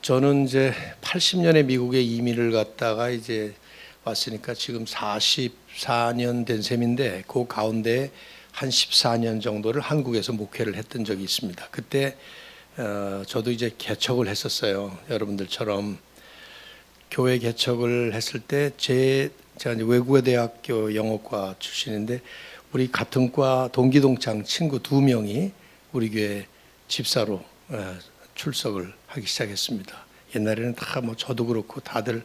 저는 이제 80년에 미국에 이민을 갔다가 이제 왔으니까 지금 44년 된 셈인데 그 가운데 한 14년 정도를 한국에서 목회를 했던 적이 있습니다. 그때 저도 이제 개척을 했었어요. 여러분들처럼 교회 개척을 했을 때 제가 이제 외국어대학교 영어과 출신인데 우리 같은 과 동기동창 친구 2명이 우리 교회 집사로 출석을 하기 시작했습니다. 옛날에는 다 뭐 저도 그렇고 다들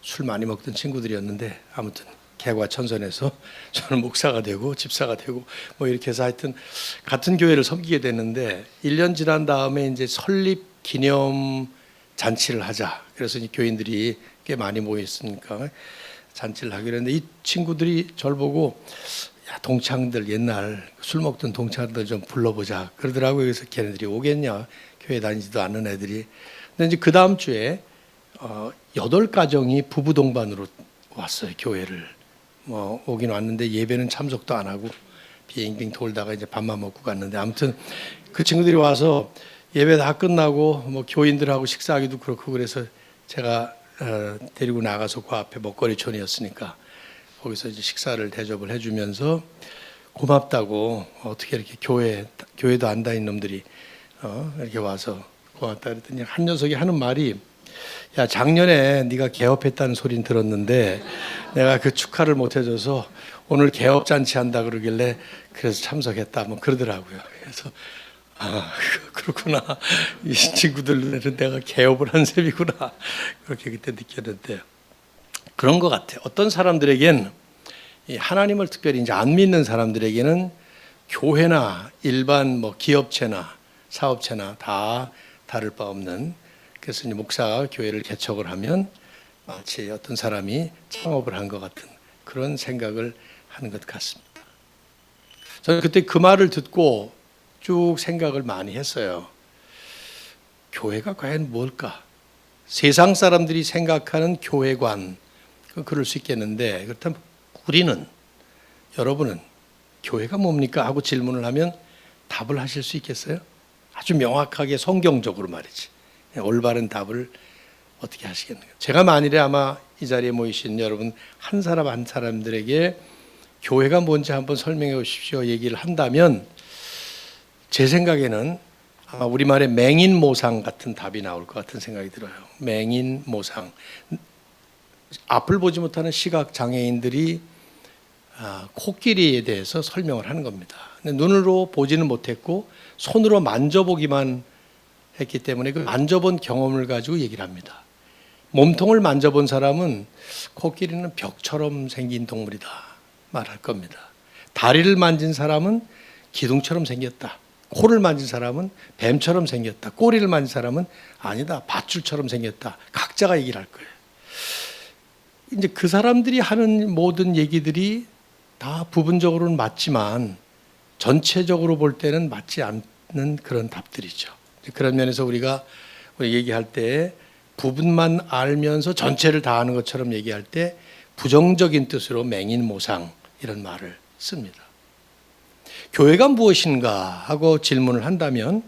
술 많이 먹던 친구들이었는데 아무튼 개과천선해서 저는 목사가 되고 집사가 되고 뭐 이렇게 해서 하여튼 같은 교회를 섬기게 됐는데 1년 지난 다음에 이제 설립 기념 잔치를 하자. 그래서 이제 교인들이 꽤 많이 모여 있으니까 잔치를 하기로 했는데 이 친구들이 저를 보고 야, 동창들 옛날 술 먹던 동창들 좀 불러보자 그러더라고요. 그래서 걔네들이 오겠냐? 교회 다니지도 않는 애들이. 근데 이제 그 다음 주에 8가정이 부부 동반으로 왔어요. 교회를 뭐 오긴 왔는데 예배는 참석도 안 하고 비행빙 돌다가 이제 밥만 먹고 갔는데 아무튼 그 친구들이 와서 예배 다 끝나고 뭐 교인들하고 식사하기도 그렇고 그래서 제가 데리고 나가서 그 앞에 먹거리촌이었으니까 거기서 이제 식사를 대접을 해주면서 고맙다고 어떻게 이렇게 교회도 안 다닌 놈들이 이렇게 와서 고맙다 그랬더니 한 녀석이 하는 말이 야 작년에 네가 개업했다는 소리는 들었는데 내가 그 축하를 못 해줘서 오늘 개업 잔치 한다 그러길래 그래서 참석했다 뭐 그러더라고요. 그래서 아 그렇구나 이 친구들은 내가 개업을 한 셈이구나 그렇게 그때 느꼈는데 그런 것 같아요. 어떤 사람들에겐 이 하나님을 특별히 이제 안 믿는 사람들에게는 교회나 일반 뭐 기업체나 사업체나 다 다를 바 없는 그래서 이제 목사가 교회를 개척을 하면 마치 어떤 사람이 창업을 한 것 같은 그런 생각을 하는 것 같습니다. 저는 그때 그 말을 듣고 쭉 생각을 많이 했어요. 교회가 과연 뭘까? 세상 사람들이 생각하는 교회관 그럴 수 있겠는데 그렇다면 우리는 여러분은 교회가 뭡니까? 하고 질문을 하면 답을 하실 수 있겠어요? 아주 명확하게 성경적으로 말이지. 올바른 답을 어떻게 하시겠는가? 제가 만일에 아마 이 자리에 모이신 여러분 한 사람 한 사람들에게 교회가 뭔지 한번 설명해 보십시오 얘기를 한다면 제 생각에는 아마 우리말의 맹인모상 같은 답이 나올 것 같은 생각이 들어요. 맹인모상. 앞을 보지 못하는 시각장애인들이 코끼리에 대해서 설명을 하는 겁니다. 눈으로 보지는 못했고 손으로 만져보기만 했기 때문에 그 만져본 경험을 가지고 얘기를 합니다. 몸통을 만져본 사람은 코끼리는 벽처럼 생긴 동물이다 말할 겁니다. 다리를 만진 사람은 기둥처럼 생겼다. 코를 만진 사람은 뱀처럼 생겼다. 꼬리를 만진 사람은 아니다. 밧줄처럼 생겼다. 각자가 얘기를 할 거예요. 이제 그 사람들이 하는 모든 얘기들이 다 부분적으로는 맞지만 전체적으로 볼 때는 맞지 않는 그런 답들이죠. 그런 면에서 우리가 얘기할 때 부분만 알면서 전체를 다 아는 것처럼 얘기할 때 부정적인 뜻으로 맹인모상 이런 말을 씁니다. 교회가 무엇인가 하고 질문을 한다면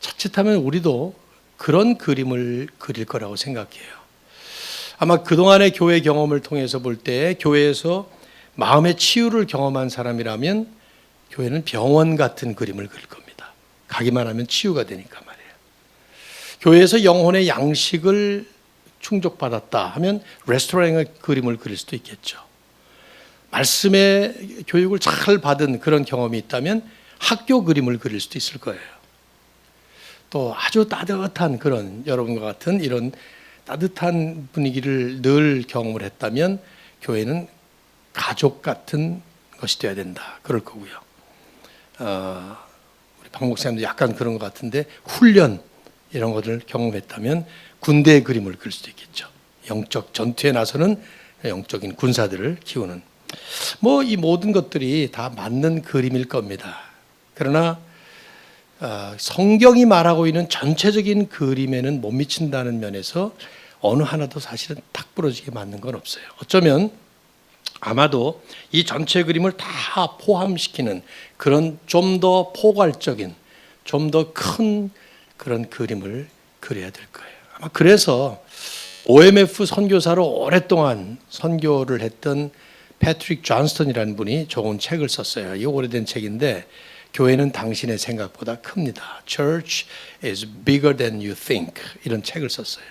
자칫하면 우리도 그런 그림을 그릴 거라고 생각해요. 아마 그동안의 교회 경험을 통해서 볼 때 교회에서 마음의 치유를 경험한 사람이라면 교회는 병원 같은 그림을 그릴 겁니다. 가기만 하면 치유가 되니까 말이에요. 교회에서 영혼의 양식을 충족받았다 하면 레스토랑의 그림을 그릴 수도 있겠죠. 말씀의 교육을 잘 받은 그런 경험이 있다면 학교 그림을 그릴 수도 있을 거예요. 또 아주 따뜻한 그런 여러분과 같은 이런 따뜻한 분위기를 늘 경험을 했다면 교회는 가족 같은 것이 되어야 된다. 그럴 거고요. 우리 박 목사님도 약간 그런 것 같은데 훈련 이런 것을 경험했다면 군대의 그림을 그릴 수도 있겠죠. 영적 전투에 나서는 영적인 군사들을 키우는 뭐 이 모든 것들이 다 맞는 그림일 겁니다. 그러나 성경이 말하고 있는 전체적인 그림에는 못 미친다는 면에서 어느 하나도 사실은 딱 부러지게 맞는 건 없어요. 어쩌면 아마도 이 전체 그림을 다 포함시키는 그런 좀 더 포괄적인 좀 더 큰 그런 그림을 그려야 될 거예요. 아마 그래서 OMF 선교사로 오랫동안 선교를 했던 패트릭 존스턴이라는 분이 좋은 책을 썼어요. 이 오래된 책인데 교회는 당신의 생각보다 큽니다. Church is bigger than you think. 이런 책을 썼어요.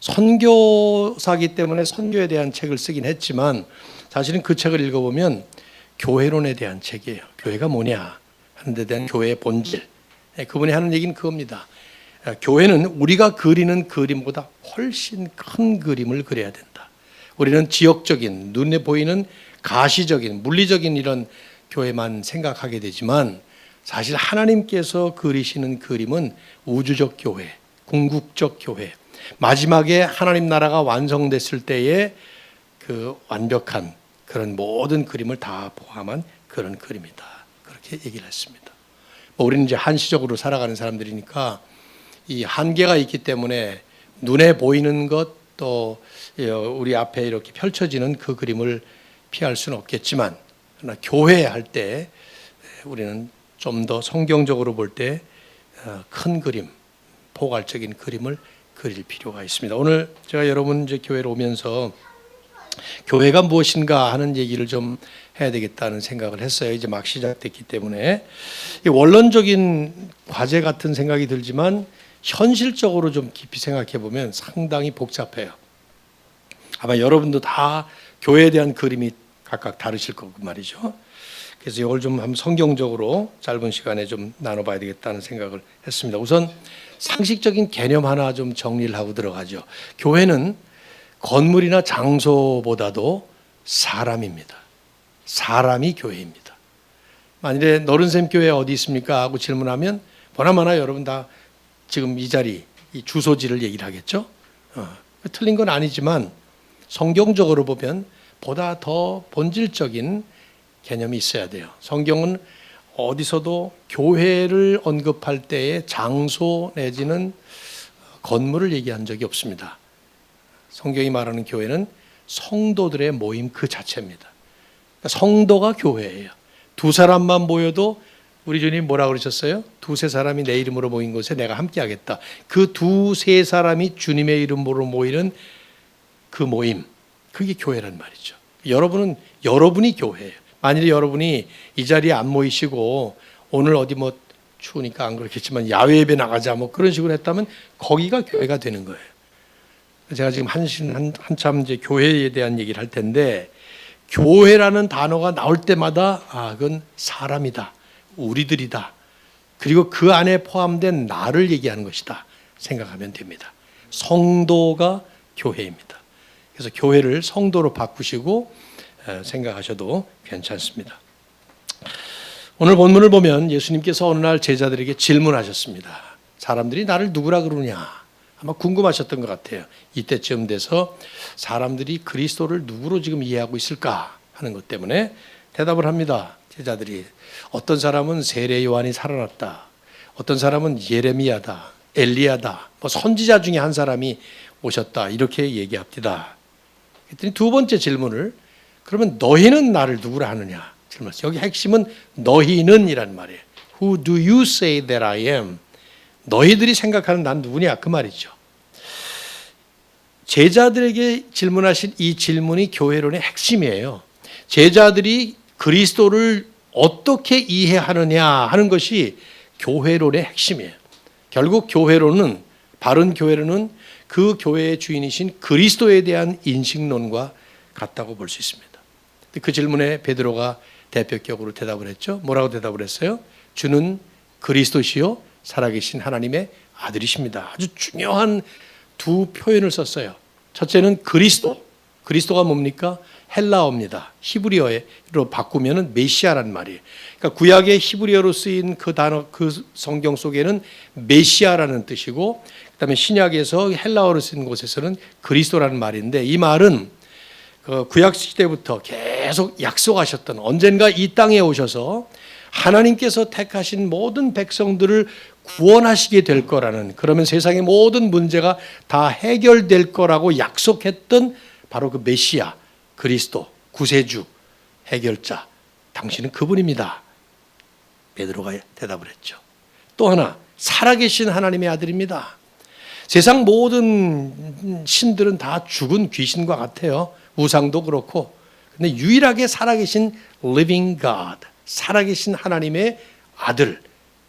선교사기 때문에 선교에 대한 책을 쓰긴 했지만 사실은 그 책을 읽어보면 교회론에 대한 책이에요. 교회가 뭐냐 하는 데 대한 교회의 본질. 그분이 하는 얘기는 그겁니다. 교회는 우리가 그리는 그림보다 훨씬 큰 그림을 그려야 된다. 우리는 지역적인, 눈에 보이는 가시적인, 물리적인 이런 교회만 생각하게 되지만 사실 하나님께서 그리시는 그림은 우주적 교회, 궁극적 교회, 마지막에 하나님 나라가 완성됐을 때의 그 완벽한 그런 모든 그림을 다 포함한 그런 그림이다. 그렇게 얘기를 했습니다. 우리는 이제 한시적으로 살아가는 사람들이니까 이 한계가 있기 때문에 눈에 보이는 것 또 우리 앞에 이렇게 펼쳐지는 그 그림을 피할 수는 없겠지만 그러나 교회 할 때 우리는 좀 더 성경적으로 볼 때 큰 그림, 포괄적인 그림을 그릴 필요가 있습니다. 오늘 제가 여러분 이제 교회로 오면서 교회가 무엇인가 하는 얘기를 좀 해야 되겠다는 생각을 했어요. 이제 막 시작됐기 때문에 원론적인 과제 같은 생각이 들지만 현실적으로 좀 깊이 생각해 보면 상당히 복잡해요. 아마 여러분도 다 교회에 대한 그림이 각각 다르실 거고 말이죠. 그래서 이걸 좀 한번 성경적으로 짧은 시간에 좀 나눠봐야 되겠다는 생각을 했습니다. 우선 상식적인 개념 하나 좀 정리를 하고 들어가죠. 교회는 건물이나 장소보다도 사람입니다. 사람이 교회입니다. 만일에 너른샘 교회 어디 있습니까? 하고 질문하면 보나마나 여러분 다 지금 이 자리, 이 주소지를 얘기를 하겠죠. 틀린 건 아니지만 성경적으로 보면 보다 더 본질적인 개념이 있어야 돼요. 성경은 어디서도 교회를 언급할 때의 장소 내지는 건물을 얘기한 적이 없습니다. 성경이 말하는 교회는 성도들의 모임 그 자체입니다. 성도가 교회예요. 두 사람만 모여도 우리 주님 뭐라 그러셨어요? 두세 사람이 내 이름으로 모인 곳에 내가 함께 하겠다. 그 두세 사람이 주님의 이름으로 모이는 그 모임, 그게 교회란 말이죠. 여러분이 교회예요. 만일에 여러분이 이 자리에 안 모이시고 오늘 어디 뭐 추우니까 안 그렇겠지만 야외 예배 나가자 뭐 그런 식으로 했다면 거기가 교회가 되는 거예요. 제가 지금 한참 이제 교회에 대한 얘기를 할 텐데 교회라는 단어가 나올 때마다 그건 사람이다. 우리들이다. 그리고 그 안에 포함된 나를 얘기하는 것이다. 생각하면 됩니다. 성도가 교회입니다. 그래서 교회를 성도로 바꾸시고 생각하셔도 괜찮습니다. 오늘 본문을 보면 예수님께서 어느 날 제자들에게 질문하셨습니다. 사람들이 나를 누구라 그러냐? 아마 궁금하셨던 것 같아요. 이때쯤 돼서 사람들이 그리스도를 누구로 지금 이해하고 있을까 하는 것 때문에 대답을 합니다. 제자들이 어떤 사람은 세례 요한이 살아났다. 어떤 사람은 예레미야다. 엘리야다. 뭐 선지자 중에 한 사람이 오셨다. 이렇게 얘기합니다. 그랬더니 두 번째 질문을 그러면 너희는 나를 누구라 하느냐? 질문했어요. 여기 핵심은 너희는 이란 말이에요. Who do you say that I am? 너희들이 생각하는 난 누구냐? 그 말이죠. 제자들에게 질문하신 이 질문이 교회론의 핵심이에요. 제자들이 그리스도를 어떻게 이해하느냐 하는 것이 교회론의 핵심이에요. 결국 교회론은 바른 교회론은 그 교회의 주인이신 그리스도에 대한 인식론과 같다고 볼 수 있습니다. 그 질문에 베드로가 대표격으로 대답을 했죠. 뭐라고 대답을 했어요? 주는 그리스도시요 살아계신 하나님의 아들이십니다. 아주 중요한 두 표현을 썼어요. 첫째는 그리스도. 그리스도가 뭡니까? 헬라어입니다. 히브리어로 바꾸면 메시아란 말이에요. 그러니까 구약의 히브리어로 쓰인 그 단어, 그 성경 속에는 메시아라는 뜻이고, 그다음에 신약에서 헬라어로 쓰인 곳에서는 그리스도라는 말인데, 이 말은 그 구약 시대부터 계속 약속하셨던 언젠가 이 땅에 오셔서 하나님께서 택하신 모든 백성들을 구원하시게 될 거라는, 그러면 세상의 모든 문제가 다 해결될 거라고 약속했던 바로 그 메시아, 그리스도, 구세주, 해결자, 당신은 그분입니다. 베드로가 대답을 했죠. 또 하나, 살아계신 하나님의 아들입니다. 세상 모든 신들은 다 죽은 귀신과 같아요. 우상도 그렇고. 근데 유일하게 살아계신 living God, 살아계신 하나님의 아들.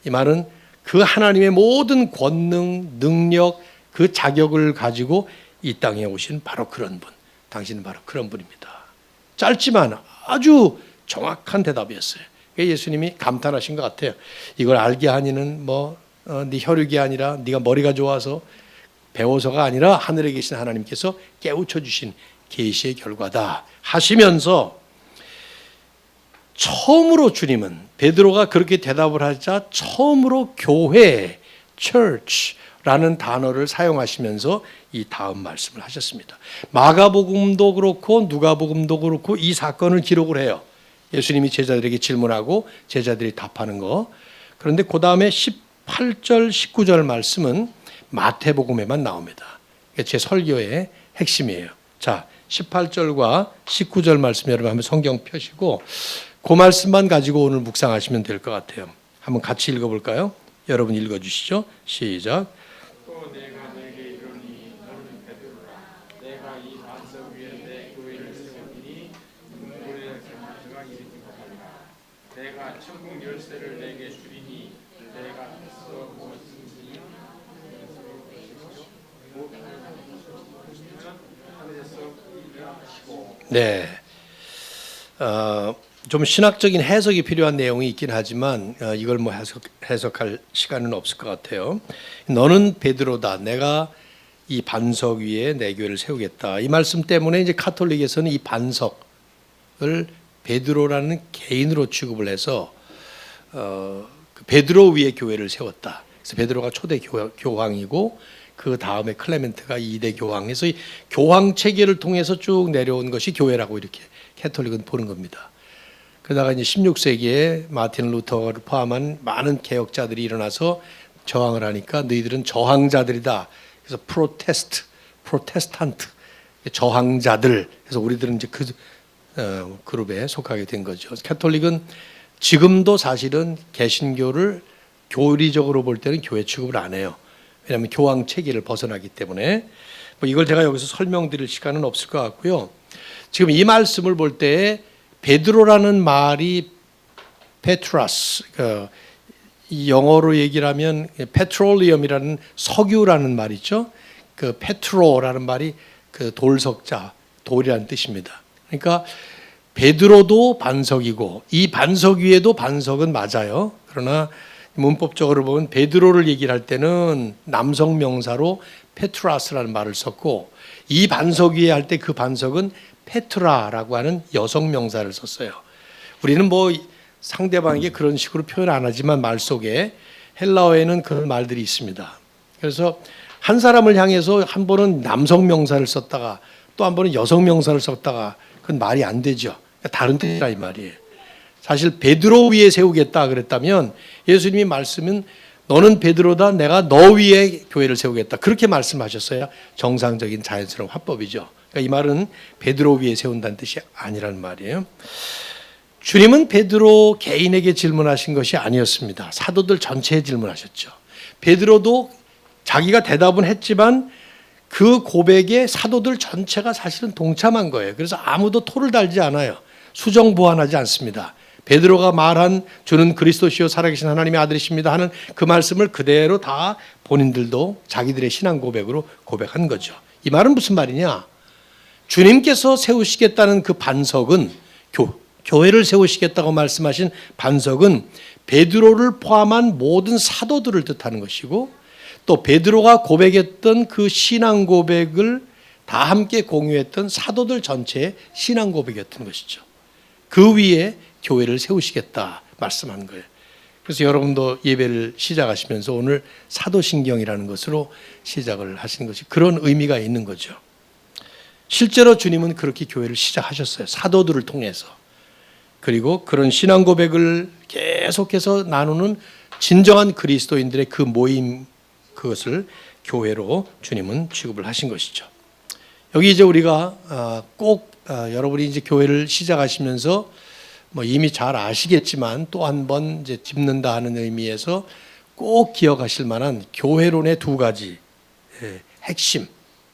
이 말은 그 하나님의 모든 권능, 능력, 그 자격을 가지고 이 땅에 오신 바로 그런 분. 당신은 바로 그런 분입니다. 짧지만 아주 정확한 대답이었어요. 예수님이 감탄하신 것 같아요. 이걸 알게 하니는 네 혈육이 아니라 네가 머리가 좋아서 배워서가 아니라 하늘에 계신 하나님께서 깨우쳐 주신 계시의 결과다 하시면서 처음으로 주님은 베드로가 그렇게 대답을 하자 처음으로 교회, church라는 단어를 사용하시면서 이 다음 말씀을 하셨습니다. 마가복음도 그렇고 누가복음도 그렇고 이 사건을 기록을 해요. 예수님이 제자들에게 질문하고 제자들이 답하는 거. 그런데 그 다음에 18절, 19절 말씀은 마태복음에만 나옵니다. 제 설교의 핵심이에요. 자, 18절과 19절 말씀 여러분 한번 성경 펴시고 그 말씀만 가지고 오늘 묵상하시면 될 것 같아요. 한번 같이 읽어볼까요? 여러분 읽어주시죠. 시작. 또 내가 너에게 이르노니 너는 베드로라. 내가 이 반석 위에 내 교회를 세우리니 문고리를 경주가 이르는 것이라. 내가 천국 열쇠를 내게 주리니 내가 애써 무엇인지 하늘에서 하시고. 네. 좀 신학적인 해석이 필요한 내용이 있긴 하지만 이걸 해석할 시간은 없을 것 같아요. 너는 베드로다. 내가 이 반석 위에 내 교회를 세우겠다. 이 말씀 때문에 이제 카톨릭에서는 이 반석을 베드로라는 개인으로 취급을 해서 베드로 위에 교회를 세웠다. 그래서 베드로가 초대 교황이고 그 다음에 클레멘트가 2대 교황에서 이 교황 체계를 통해서 쭉 내려온 것이 교회라고 이렇게 캐톨릭은 보는 겁니다. 그러다가 이제 16세기에 마틴 루터를 포함한 많은 개혁자들이 일어나서 저항을 하니까 너희들은 저항자들이다. 그래서 프로테스탄트, 저항자들. 그래서 우리들은 이제 그 그룹에 속하게 된 거죠. 캐톨릭은 지금도 사실은 개신교를 교리적으로 볼 때는 교회 취급을 안 해요. 왜냐하면 교황 체계를 벗어나기 때문에. 이걸 제가 여기서 설명드릴 시간은 없을 것 같고요. 지금 이 말씀을 볼 때 베드로라는 말이 페트라스, 이 영어로 얘기를 하면 페트롤리엄이라는 석유라는 말이죠. 그 페트로라는 말이 그 돌석자, 돌이라는 뜻입니다. 그러니까 베드로도 반석이고 이 반석 위에도 반석은 맞아요. 그러나 문법적으로 보면 베드로를 얘기를 할 때는 남성 명사로 페트라스라는 말을 썼고 이 반석 위에 할 때 그 반석은 페트라라고 하는 여성 명사를 썼어요. 우리는 상대방에게 그런 식으로 표현 안 하지만 말 속에 헬라어에는 그런 말들이 있습니다. 그래서 한 사람을 향해서 한 번은 남성 명사를 썼다가 또 한 번은 여성 명사를 썼다가 그건 말이 안 되죠. 다른 뜻이라 이 말이에요. 사실 베드로 위에 세우겠다 그랬다면 예수님이 말씀은 너는 베드로다. 내가 너 위에 교회를 세우겠다. 그렇게 말씀하셨어야 정상적인 자연스러운 화법이죠. 그러니까 이 말은 베드로 위에 세운다는 뜻이 아니라는 말이에요. 주님은 베드로 개인에게 질문하신 것이 아니었습니다. 사도들 전체에 질문하셨죠. 베드로도 자기가 대답은 했지만 그 고백에 사도들 전체가 사실은 동참한 거예요. 그래서 아무도 토를 달지 않아요. 수정보완하지 않습니다. 베드로가 말한 주는 그리스도시요 살아계신 하나님의 아들이십니다 하는 그 말씀을 그대로 다 본인들도 자기들의 신앙 고백으로 고백한 거죠. 이 말은 무슨 말이냐? 주님께서 세우시겠다는 그 반석은 교회를 세우시겠다고 말씀하신 반석은 베드로를 포함한 모든 사도들을 뜻하는 것이고 또 베드로가 고백했던 그 신앙 고백을 다 함께 공유했던 사도들 전체의 신앙 고백이었던 것이죠. 그 위에 교회를 세우시겠다 말씀한 거예요. 그래서 여러분도 예배를 시작하시면서 오늘 사도신경이라는 것으로 시작을 하신 것이 그런 의미가 있는 거죠. 실제로 주님은 그렇게 교회를 시작하셨어요. 사도들을 통해서. 그리고 그런 신앙 고백을 계속해서 나누는 진정한 그리스도인들의 그 모임, 그것을 교회로 주님은 취급을 하신 것이죠. 여기 이제 우리가 꼭 여러분이 이제 교회를 시작하시면서 이미 잘 아시겠지만 또 한 번 이제 짚는다 하는 의미에서 꼭 기억하실 만한 교회론의 두 가지 핵심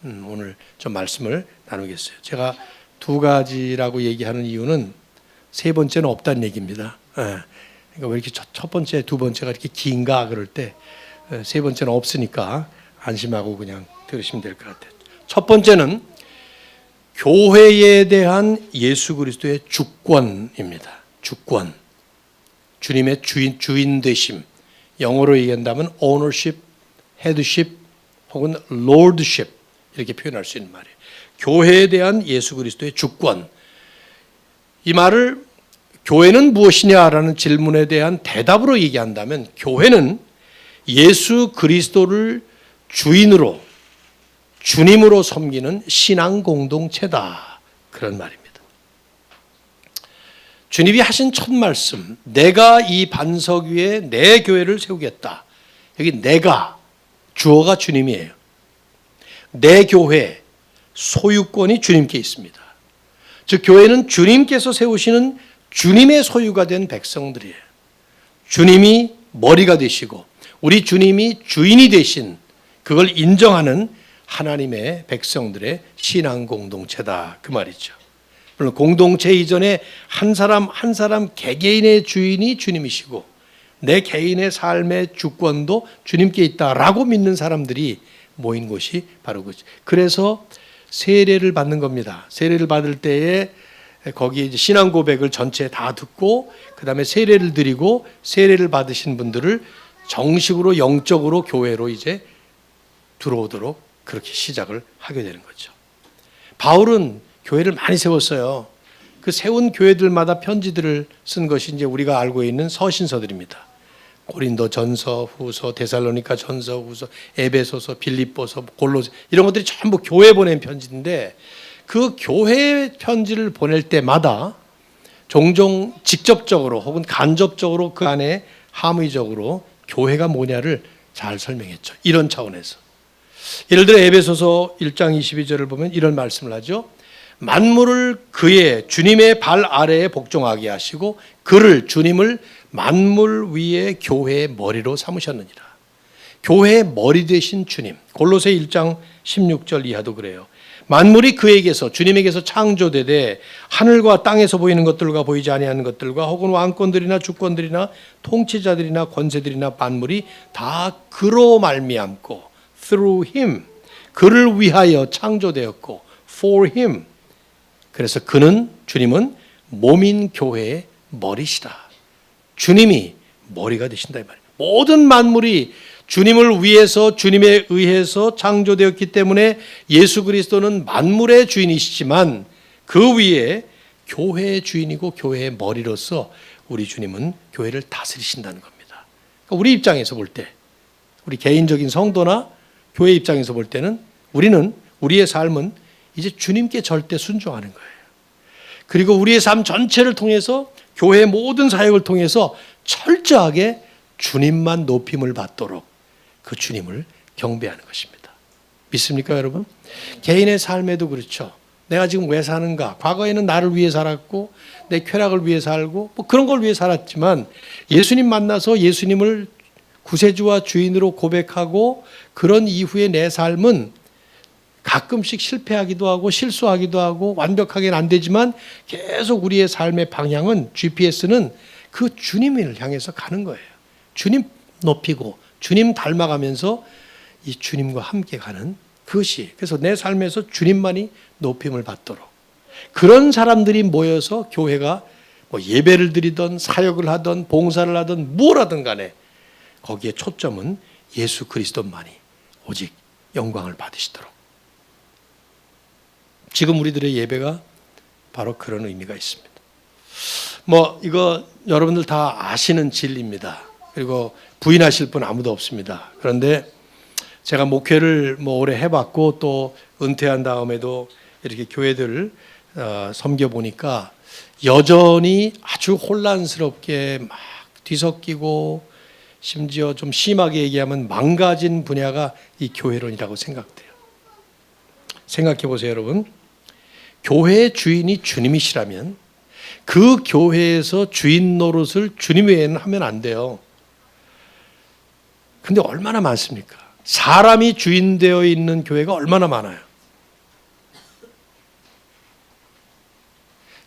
오늘 좀 말씀을 나누겠어요. 제가 두 가지라고 얘기하는 이유는 세 번째는 없다는 얘기입니다. 그러니까 왜 이렇게 첫 번째, 두 번째가 이렇게 긴가 그럴 때 세 번째는 없으니까 안심하고 그냥 들으시면 될 것 같아요. 첫 번째는 교회에 대한 예수 그리스도의 주권입니다. 주권. 주님의 주인 되심. 영어로 얘기한다면 ownership, headship 혹은 lordship 이렇게 표현할 수 있는 말이에요. 교회에 대한 예수 그리스도의 주권. 이 말을 교회는 무엇이냐라는 질문에 대한 대답으로 얘기한다면 교회는 예수 그리스도를 주인으로 주님으로 섬기는 신앙 공동체다. 그런 말입니다. 주님이 하신 첫 말씀, 내가 이 반석 위에 내 교회를 세우겠다. 여기 내가, 주어가 주님이에요. 내 교회, 소유권이 주님께 있습니다. 즉 교회는 주님께서 세우시는 주님의 소유가 된 백성들이에요. 주님이 머리가 되시고 우리 주님이 주인이 되신 그걸 인정하는 하나님의 백성들의 신앙 공동체다. 그 말이죠. 물론 공동체 이전에 한 사람 한 사람 개개인의 주인이 주님이시고 내 개인의 삶의 주권도 주님께 있다라고 믿는 사람들이 모인 곳이 바로 그렇죠. 그래서 세례를 받는 겁니다. 세례를 받을 때에 거기에 이제 신앙 고백을 전체 다 듣고 그다음에 세례를 드리고 세례를 받으신 분들을 정식으로 영적으로 교회로 이제 들어오도록 그렇게 시작을 하게 되는 거죠. 바울은 교회를 많이 세웠어요. 그 세운 교회들마다 편지들을 쓴 것이 이제 우리가 알고 있는 서신서들입니다. 고린도 전서, 후서, 데살로니가 전서, 후서, 에베소서, 빌립보서, 골로새 이런 것들이 전부 교회 보낸 편지인데 그 교회 편지를 보낼 때마다 종종 직접적으로 혹은 간접적으로 그 안에 함의적으로 교회가 뭐냐를 잘 설명했죠. 이런 차원에서. 예를 들어 에베소서 1장 22절을 보면 이런 말씀을 하죠. 만물을 그의 주님의 발 아래에 복종하게 하시고 그를 주님을 만물 위에 교회의 머리로 삼으셨느니라. 교회의 머리 되신 주님. 골로새 1장 16절 이하도 그래요. 만물이 그에게서 주님에게서 창조되되 하늘과 땅에서 보이는 것들과 보이지 아니하는 것들과 혹은 왕권들이나 주권들이나 통치자들이나 권세들이나 만물이 다 그로 말미암고 through him 그를 위하여 창조되었고 for him 그래서 그는 주님은 몸인 교회의 머리시다. 주님이 머리가 되신다 이 말이에요. 모든 만물이 주님을 위해서 주님에 의해서 창조되었기 때문에 예수 그리스도는 만물의 주인이시지만 그 위에 교회의 주인이고 교회의 머리로서 우리 주님은 교회를 다스리신다는 겁니다. 그러니까 우리 입장에서 볼 때 우리 개인적인 성도나 교회 입장에서 볼 때는 우리는 우리의 삶은 이제 주님께 절대 순종하는 거예요. 그리고 우리의 삶 전체를 통해서 교회의 모든 사역을 통해서 철저하게 주님만 높임을 받도록 그 주님을 경배하는 것입니다. 믿습니까 여러분? 개인의 삶에도 그렇죠. 내가 지금 왜 사는가? 과거에는 나를 위해 살았고 내 쾌락을 위해 살고 뭐 그런 걸 위해 살았지만 예수님 만나서 예수님을 구세주와 주인으로 고백하고 그런 이후에 내 삶은 가끔씩 실패하기도 하고 실수하기도 하고 완벽하게는 안 되지만 계속 우리의 삶의 방향은 GPS는 그 주님을 향해서 가는 거예요. 주님 높이고 주님 닮아가면서 이 주님과 함께 가는 그것이 그래서 내 삶에서 주님만이 높임을 받도록 그런 사람들이 모여서 교회가 뭐 예배를 드리던 사역을 하던 봉사를 하던 뭘 하든 간에 거기에 초점은 예수 그리스도만이 오직 영광을 받으시도록 지금 우리들의 예배가 바로 그런 의미가 있습니다. 뭐 이거 여러분들 다 아시는 진리입니다. 그리고 부인하실 분 아무도 없습니다. 그런데 제가 목회를 뭐 오래 해봤고 또 은퇴한 다음에도 이렇게 교회들을 섬겨보니까 여전히 아주 혼란스럽게 막 뒤섞이고 심지어 좀 심하게 얘기하면 망가진 분야가 이 교회론이라고 생각돼요. 생각해 보세요 여러분. 교회의 주인이 주님이시라면 그 교회에서 주인 노릇을 주님 외에는 하면 안 돼요. 근데 얼마나 많습니까? 사람이 주인되어 있는 교회가 얼마나 많아요.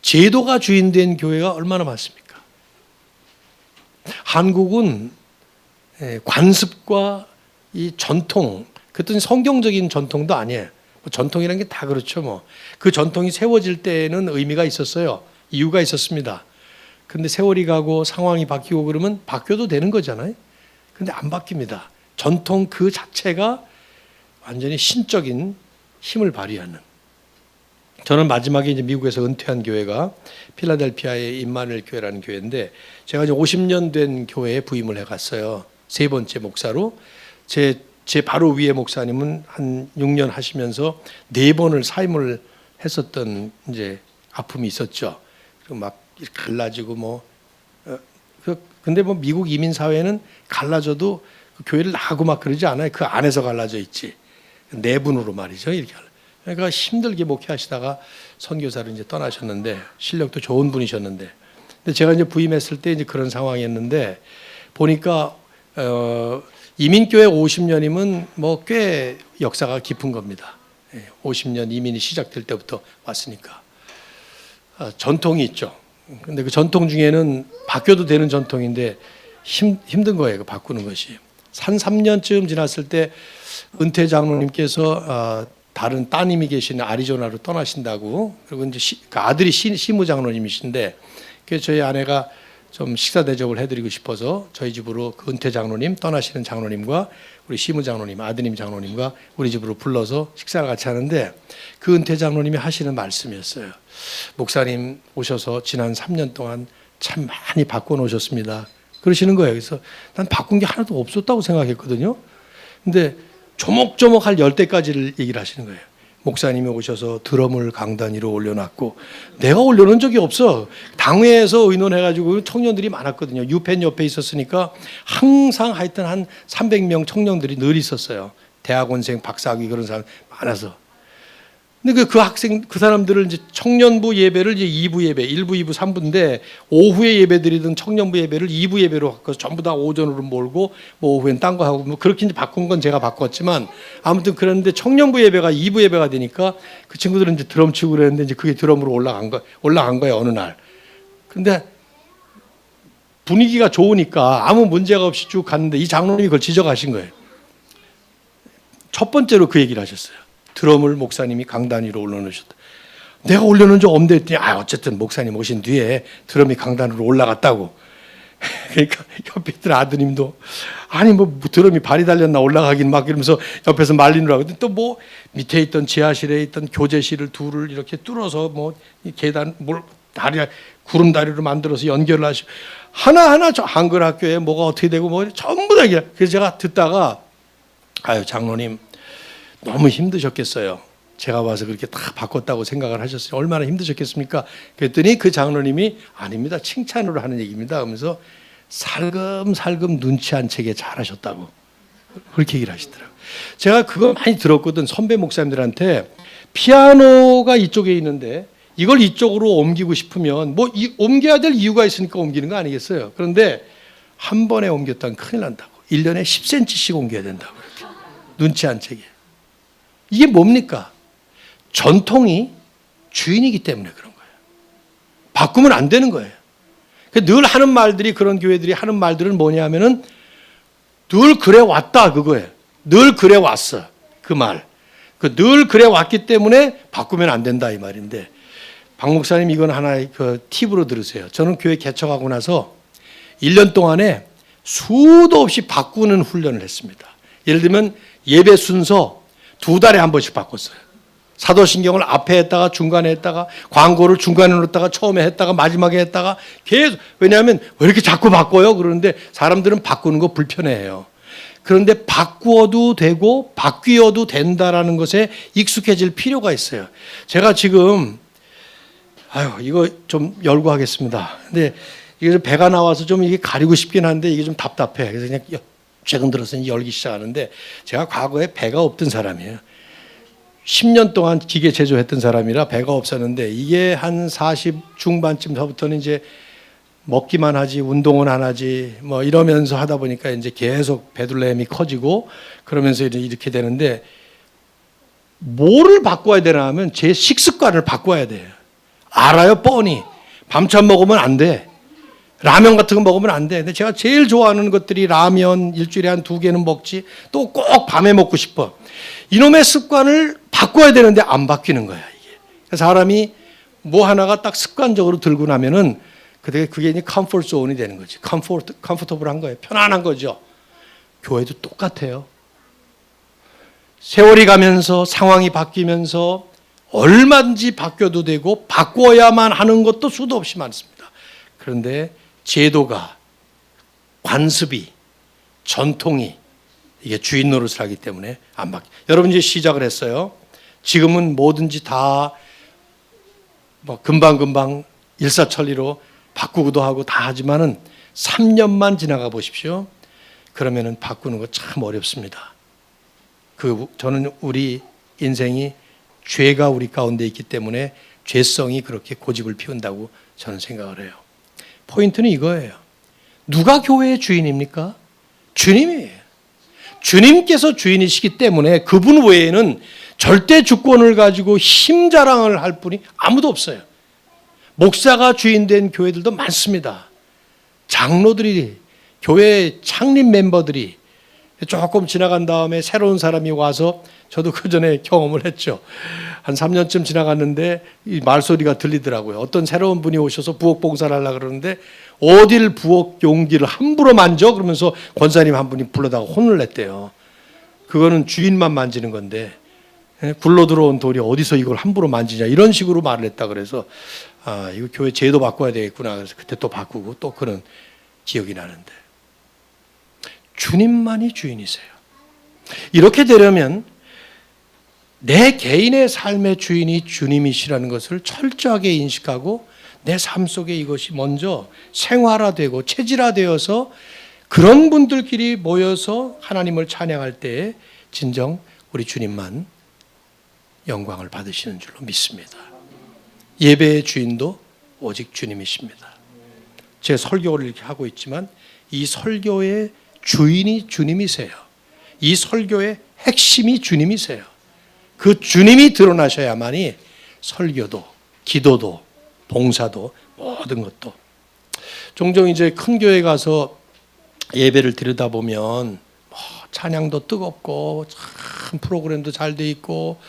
제도가 주인된 교회가 얼마나 많습니까? 한국은 관습과 이 전통, 그것도 성경적인 전통도 아니에요. 전통이라는 게 다 그렇죠. 뭐 그 전통이 세워질 때에는 의미가 있었어요. 이유가 있었습니다. 근데 세월이 가고 상황이 바뀌고 그러면 바뀌어도 되는 거잖아요. 근데 안 바뀝니다. 전통 그 자체가 완전히 신적인 힘을 발휘하는. 저는 마지막에 이제 미국에서 은퇴한 교회가 필라델피아의 임마누엘 교회라는 교회인데, 제가 이제 50년 된 교회에 부임을 해갔어요. 세 번째 목사로. 제 바로 위에 목사님은 한 6년 하시면서 4번을 사임을 했었던 이제 아픔이 있었죠. 그리고 막 갈라지고 뭐 근데 뭐 미국 이민 사회는 갈라져도 그 교회를 나가고 막 그러지 않아요. 그 안에서 갈라져 있지. 내분으로 말이죠. 이렇게. 그러니까 힘들게 목회하시다가 선교사로 이제 떠나셨는데, 실력도 좋은 분이셨는데, 근데 제가 이제 부임했을 때 이제 그런 상황이었는데, 보니까 이민교회 50년이면 뭐 꽤 역사가 깊은 겁니다. 50년 이민이 시작될 때부터 왔으니까 전통이 있죠. 근데 그 전통 중에는 바뀌어도 되는 전통인데 힘든 거예요. 그 바꾸는 것이. 한 3년쯤 지났을 때 은퇴 장로님께서 다른 따님이 계시는 아리조나로 떠나신다고. 그리고 이제 그 아들이 시무 장로님이신데, 그래서 저희 아내가 좀 식사 대접을 해드리고 싶어서 저희 집으로 그 은퇴 장로님, 떠나시는 장로님과 우리 시무 장로님, 아드님 장로님과 우리 집으로 불러서 식사를 같이 하는데, 그 은퇴 장로님이 하시는 말씀이었어요. 목사님 오셔서 지난 3년 동안 참 많이 바꿔놓으셨습니다. 그러시는 거예요. 그래서 난 바꾼 게 하나도 없었다고 생각했거든요. 근데 조목조목 할 열대까지를 얘기를 하시는 거예요. 목사님이 오셔서 드럼을 강단 위로 올려놨고, 내가 올려놓은 적이 없어. 당회에서 의논해가지고 청년들이 많았거든요. 유펜 옆에 있었으니까 항상 하여튼 한 300명 청년들이 늘 있었어요. 대학원생, 박사학위 그런 사람 많아서. 근데 그 학생, 그 사람들을 이제 청년부 예배를 이제 2부 예배, 1부, 2부, 3부인데, 오후에 예배 드리던 청년부 예배를 2부 예배로 바꿔서 전부 다 오전으로 몰고, 뭐 오후엔 딴 거 하고, 뭐 그렇게 이제 바꾼 건 제가 바꿨지만, 아무튼 그런데 청년부 예배가 2부 예배가 되니까 그 친구들은 이제 드럼 치고 그랬는데, 이제 그게 드럼으로 올라간 거예요, 어느 날. 근데 분위기가 좋으니까 아무 문제가 없이 쭉 갔는데, 이 장로님이 그걸 지적하신 거예요. 첫 번째로 그 얘기를 하셨어요. 드럼을 목사님이 강단 위로 올려놓으셨다. 내가 올려놓은 적 없는데 했더니, 어쨌든 목사님 오신 뒤에 드럼이 강단으로 올라갔다고. 그러니까 옆에 있던 아드님도, 아니 뭐 드럼이 발이 달렸나 올라가긴 막 이러면서 옆에서 말리느라고. 또 뭐 밑에 있던 지하실에 있던 교제실을 둘을 이렇게 뚫어서 뭐 계단 다리 구름다리로 만들어서 연결을 하시고, 하나하나 저 한글 학교에 뭐가 어떻게 되고 뭐 전부 다 얘기해요. 그래서 제가 듣다가, 장로님 너무 힘드셨겠어요. 제가 와서 그렇게 다 바꿨다고 생각을 하셨어요. 얼마나 힘드셨겠습니까? 그랬더니 그 장로님이, 아닙니다, 칭찬으로 하는 얘기입니다 하면서 살금살금 눈치 안 채게 잘하셨다고 그렇게 얘기를 하시더라고요. 제가 그거 많이 들었거든. 선배 목사님들한테 피아노가 이쪽에 있는데 이걸 이쪽으로 옮기고 싶으면 뭐 옮겨야 될 이유가 있으니까 옮기는 거 아니겠어요? 그런데 한 번에 옮겼다면 큰일 난다고. 1년에 10cm씩 옮겨야 된다고. 이렇게. 눈치 안 채게. 이게 뭡니까? 전통이 주인이기 때문에 그런 거예요. 바꾸면 안 되는 거예요. 늘 하는 말들이, 그런 교회들이 하는 말들은 뭐냐 하면은 늘 그래 왔다 그거예요. 늘 그래 왔어. 그 말. 늘 그래 왔기 때문에 바꾸면 안 된다 이 말인데, 박 목사님 이건 하나의 그 팁으로 들으세요. 저는 교회 개척하고 나서 1년 동안에 수도 없이 바꾸는 훈련을 했습니다. 예를 들면 예배 순서 2달에 한 번씩 바꿨어요. 사도신경을 앞에 했다가 중간에 했다가, 광고를 중간에 넣었다가 처음에 했다가 마지막에 했다가 계속. 왜냐하면 왜 이렇게 자꾸 바꿔요? 그러는데 사람들은 바꾸는 거 불편해해요. 그런데 바꾸어도 되고 바뀌어도 된다라는 것에 익숙해질 필요가 있어요. 제가 지금 이거 좀 열고 하겠습니다. 근데 이게 좀 배가 나와서 좀 이게 가리고 싶긴 한데 이게 좀 답답해. 그래서 그냥 최근 들어서 열기 시작하는데, 제가 과거에 배가 없던 사람이에요. 10년 동안 기계 제조했던 사람이라 배가 없었는데, 이게 한 40 중반쯤서부터는 이제 먹기만 하지 운동은 안 하지 뭐 이러면서 하다 보니까 이제 계속 베들레헴이 커지고 그러면서 이렇게 되는데 뭐를 바꿔야 되나 하면 제 식습관을 바꿔야 돼요. 알아요, 뻔히. 밤참 먹으면 안 돼. 라면 같은 거 먹으면 안 돼. 근데 제가 제일 좋아하는 것들이 라면 일주일에 한 2개는 먹지 또 꼭 밤에 먹고 싶어. 이놈의 습관을 바꿔야 되는데 안 바뀌는 거야, 이게. 사람이 뭐 하나가 딱 습관적으로 들고 나면은 그게 이제 컴포트 존이 되는 거지. 컴포터블한 거예요. 편안한 거죠. 교회도 똑같아요. 세월이 가면서 상황이 바뀌면서 얼마든지 바뀌어도 되고 바꿔야만 하는 것도 수도 없이 많습니다. 그런데 제도가, 관습이, 전통이 이게 주인 노릇을 하기 때문에 안 바뀌어요. 여러분 이제 시작을 했어요. 지금은 뭐든지 다 뭐 금방금방 일사천리로 바꾸기도 하고 다 하지만은 3년만 지나가 보십시오. 그러면은 바꾸는 거 참 어렵습니다. 저는 우리 인생이 죄가 우리 가운데 있기 때문에 죄성이 그렇게 고집을 피운다고 저는 생각을 해요. 포인트는 이거예요. 누가 교회의 주인입니까? 주님이에요. 주님께서 주인이시기 때문에 그분 외에는 절대 주권을 가지고 힘 자랑을 할 분이 아무도 없어요. 목사가 주인된 교회들도 많습니다. 장로들이, 교회 창립 멤버들이 조금 지나간 다음에 새로운 사람이 와서 저도 그 전에 경험을 했죠. 한 3년쯤 지나갔는데 이 말소리가 들리더라고요. 어떤 새로운 분이 오셔서 부엌 봉사를 하려고 그러는데 어딜 부엌 용기를 함부로 만져? 그러면서 권사님 한 분이 불러다가 혼을 냈대요. 그거는 주인만 만지는 건데 굴러 들어온 돌이 어디서 이걸 함부로 만지냐 이런 식으로 말을 했다 그래서 이거 교회 제도 바꿔야 되겠구나. 그래서 그때 또 바꾸고 또 그런 기억이 나는데 주님만이 주인이세요. 이렇게 되려면 내 개인의 삶의 주인이 주님이시라는 것을 철저하게 인식하고 내 삶 속에 이것이 먼저 생활화되고 체질화되어서 그런 분들끼리 모여서 하나님을 찬양할 때에 진정 우리 주님만 영광을 받으시는 줄로 믿습니다. 예배의 주인도 오직 주님이십니다. 제 설교를 이렇게 하고 있지만 이 설교의 주인이 주님이세요. 이 설교의 핵심이 주님이세요. 그 주님이 드러나셔야만이 설교도, 기도도, 봉사도 모든 것도. 종종 이제 큰 교회 가서 예배를 드리다 보면 찬양도 뜨겁고 참 프로그램도 잘 돼 있고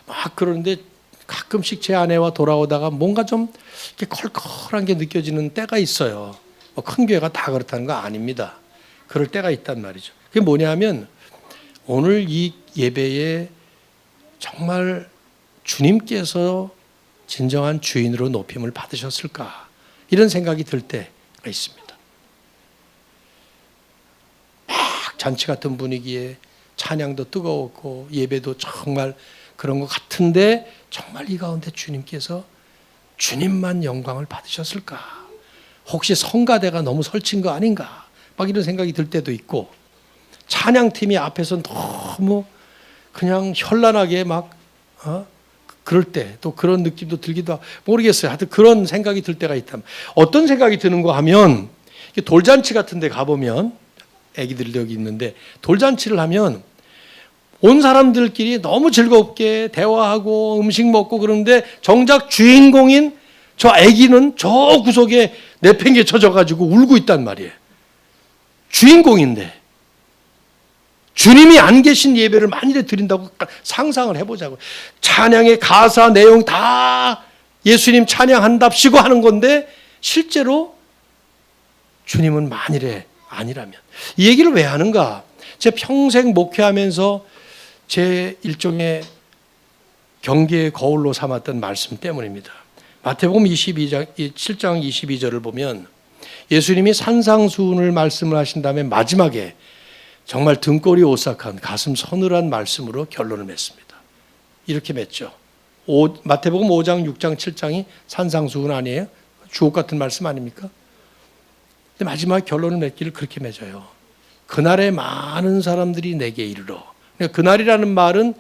막 그러는데 가끔씩 제 아내와 돌아오다가 뭔가 좀 이렇게 컬컬한 게 느껴지는 때가 있어요. 큰 교회가 다 그렇다는 거 아닙니다. 그럴 때가 있단 말이죠. 그게 뭐냐면 오늘 이 예배에 정말 주님께서 진정한 주인으로 높임을 받으셨을까 이런 생각이 들 때가 있습니다. 막 잔치 같은 분위기에 찬양도 뜨거웠고 예배도 정말 그런 것 같은데 정말 이 가운데 주님께서 주님만 영광을 받으셨을까? 혹시 성가대가 너무 설친 거 아닌가? 막 이런 생각이 들 때도 있고 찬양팀이 앞에서 너무 그냥 현란하게 막 그럴 때 또 그런 느낌도 들기도 하고 모르겠어요. 하여튼 그런 생각이 들 때가 있다. 어떤 생각이 드는가 하면 돌잔치 같은 데 가보면 애기들 여기 있는데 돌잔치를 하면 온 사람들끼리 너무 즐겁게 대화하고 음식 먹고 그러는데 정작 주인공인 저 애기는 저 구석에 내팽개쳐져 가지고 울고 있단 말이에요. 주인공인데 주님이 안 계신 예배를 만일에 드린다고 상상을 해보자고. 찬양의 가사 내용 다 예수님 찬양한답시고 하는 건데 실제로 주님은 만일에 아니라면. 이 얘기를 왜 하는가? 제 평생 목회하면서 제 일종의 경계의 거울로 삼았던 말씀 때문입니다. 마태복음 7장 22절을 보면 예수님이 산상수훈을 말씀을 하신 다음에 마지막에 정말 등골이 오싹한 가슴 서늘한 말씀으로 결론을 맺습니다. 이렇게 맺죠. 마태복음 5장, 6장, 7장이 산상수훈 아니에요? 주옥 같은 말씀 아닙니까? 근데 마지막 결론을 맺기를 그렇게 맺어요. 그날에 많은 사람들이 내게 이르러. 그러니까 그날이라는 말은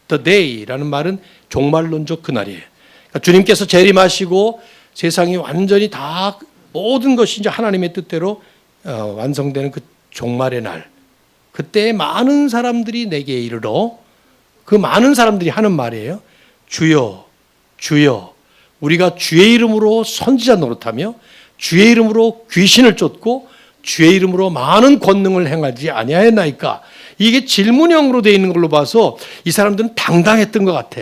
the day라는 말은 종말론적 그날이에요. 그러니까 주님께서 재림하시고 세상이 완전히 다 모든 것이 이제 하나님의 뜻대로 완성되는 그 종말의 날, 그때 많은 사람들이 내게 이르러, 그 많은 사람들이 하는 말이에요. 주여, 주여, 우리가 주의 이름으로 선지자 노릇하며 주의 이름으로 귀신을 쫓고 주의 이름으로 많은 권능을 행하지 아니하였나이까? 이게 질문형으로 되어 있는 걸로 봐서 이 사람들은 당당했던 것 같아.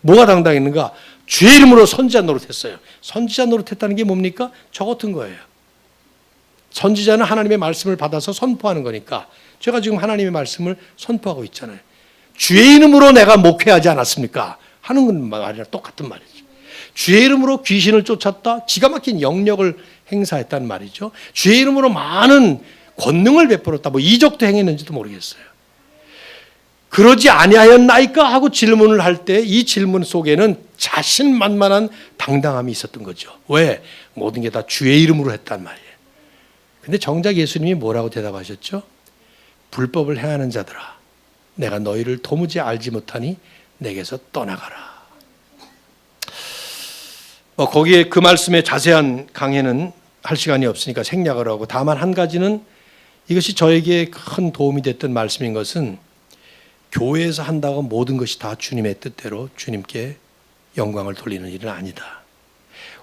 뭐가 당당했는가? 주의 이름으로 선지자 노릇했어요. 선지자 노릇했다는 게 뭡니까? 저 같은 거예요. 선지자는 하나님의 말씀을 받아서 선포하는 거니까 제가 지금 하나님의 말씀을 선포하고 있잖아요. 주의 이름으로 내가 목회하지 않았습니까? 하는 건 말이랑 똑같은 말이죠. 주의 이름으로 귀신을 쫓았다. 기가 막힌 영역을 행사했단 말이죠. 주의 이름으로 많은 권능을 베풀었다. 뭐 이적도 행했는지도 모르겠어요. 그러지 아니하였나이까 하고 질문을 할 때 이 질문 속에는 자신만만한 당당함이 있었던 거죠. 왜? 모든 게 다 주의 이름으로 했단 말이에요. 근데 정작 예수님이 뭐라고 대답하셨죠? 불법을 행하는 자들아, 내가 너희를 도무지 알지 못하니 내게서 떠나가라. 거기에 그 말씀의 자세한 강해는 할 시간이 없으니까 생략을 하고, 다만 한 가지는 이것이 저에게 큰 도움이 됐던 말씀인 것은 교회에서 한다고 모든 것이 다 주님의 뜻대로 주님께 영광을 돌리는 일은 아니다.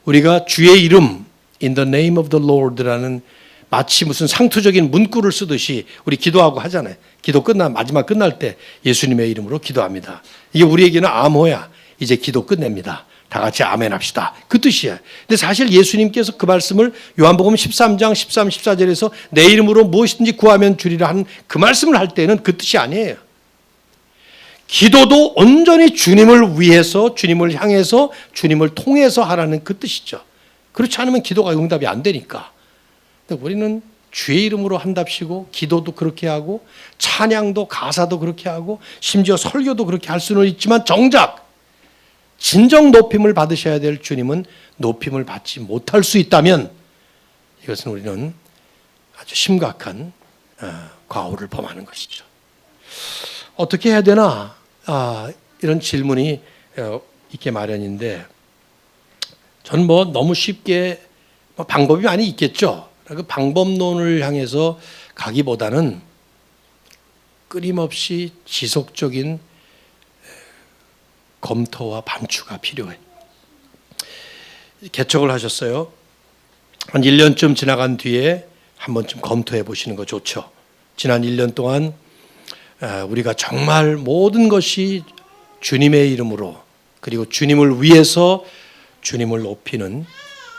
우리가 주의 이름, in the name of the Lord라는 마치 무슨 상투적인 문구를 쓰듯이 우리 기도하고 하잖아요. 기도 마지막 끝날 때 예수님의 이름으로 기도합니다. 이게 우리에게는 암호야. 이제 기도 끝냅니다. 다 같이 아멘 합시다. 그 뜻이야. 근데 사실 예수님께서 그 말씀을 요한복음 13장 13, 14절에서 내 이름으로 무엇이든지 구하면 주리라 하는 그 말씀을 할 때는 그 뜻이 아니에요. 기도도 온전히 주님을 위해서, 주님을 향해서, 주님을 통해서 하라는 그 뜻이죠. 그렇지 않으면 기도가 응답이 안 되니까. 근데 우리는 주의 이름으로 한답시고 기도도 그렇게 하고 찬양도 가사도 그렇게 하고 심지어 설교도 그렇게 할 수는 있지만 정작 진정 높임을 받으셔야 될 주님은 높임을 받지 못할 수 있다면 이것은 우리는 아주 심각한 과오를 범하는 것이죠. 어떻게 해야 되나? 이런 질문이 있게 마련인데, 저는 너무 쉽게 방법이 많이 있겠죠. 그 방법론을 향해서 가기보다는 끊임없이 지속적인 검토와 반추가 필요해. 개척을 하셨어요. 한 1년쯤 지나간 뒤에 한 번쯤 검토해 보시는 거 좋죠. 지난 1년 동안 우리가 정말 모든 것이 주님의 이름으로, 그리고 주님을 위해서 주님을 높이는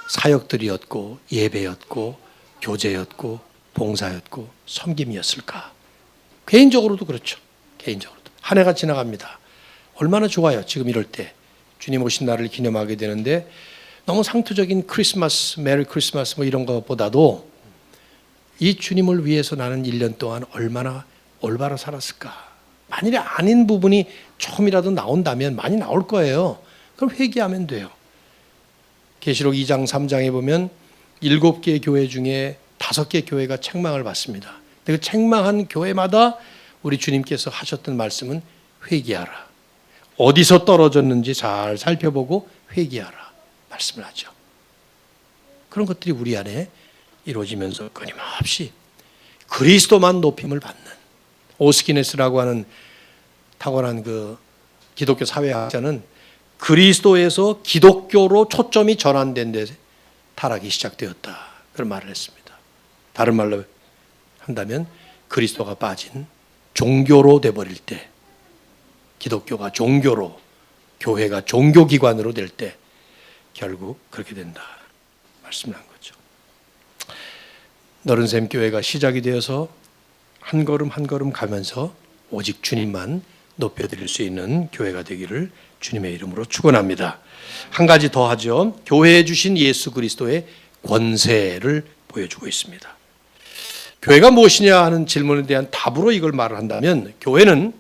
사역들이었고 예배였고 교제였고 봉사였고 섬김이었을까? 개인적으로도 그렇죠. 개인적으로도 한 해가 지나갑니다. 얼마나 좋아요. 지금 이럴 때 주님 오신 날을 기념하게 되는데, 너무 상투적인 크리스마스, 메리 크리스마스 이런 것보다도 이 주님을 위해서 나는 1년 동안 얼마나 올바로 살았을까? 만일에 아닌 부분이 조금이라도 나온다면 많이 나올 거예요. 그럼 회개하면 돼요. 계시록 2장 3장에 보면 7개 교회 중에 5개 교회가 책망을 받습니다. 그 책망한 교회마다 우리 주님께서 하셨던 말씀은 회개하라. 어디서 떨어졌는지 잘 살펴보고 회개하라 말씀을 하죠. 그런 것들이 우리 안에 이루어지면서 끊임없이 그리스도만 높임을 받는, 오스키네스라고 하는 탁월한 그 기독교 사회학자는 그리스도에서 기독교로 초점이 전환된 데 타락이 시작되었다, 그런 말을 했습니다. 다른 말로 한다면 그리스도가 빠진 종교로 돼버릴 때, 기독교가 종교로, 교회가 종교기관으로 될 때 결국 그렇게 된다 말씀을 한 거죠. 너른샘 교회가 시작이 되어서 한 걸음 한 걸음 가면서 오직 주님만 높여드릴 수 있는 교회가 되기를 주님의 이름으로 축원합니다. 한 가지 더 하죠. 교회에 주신 예수 그리스도의 권세를 보여주고 있습니다. 교회가 무엇이냐 하는 질문에 대한 답으로 이걸 말을 한다면, 교회는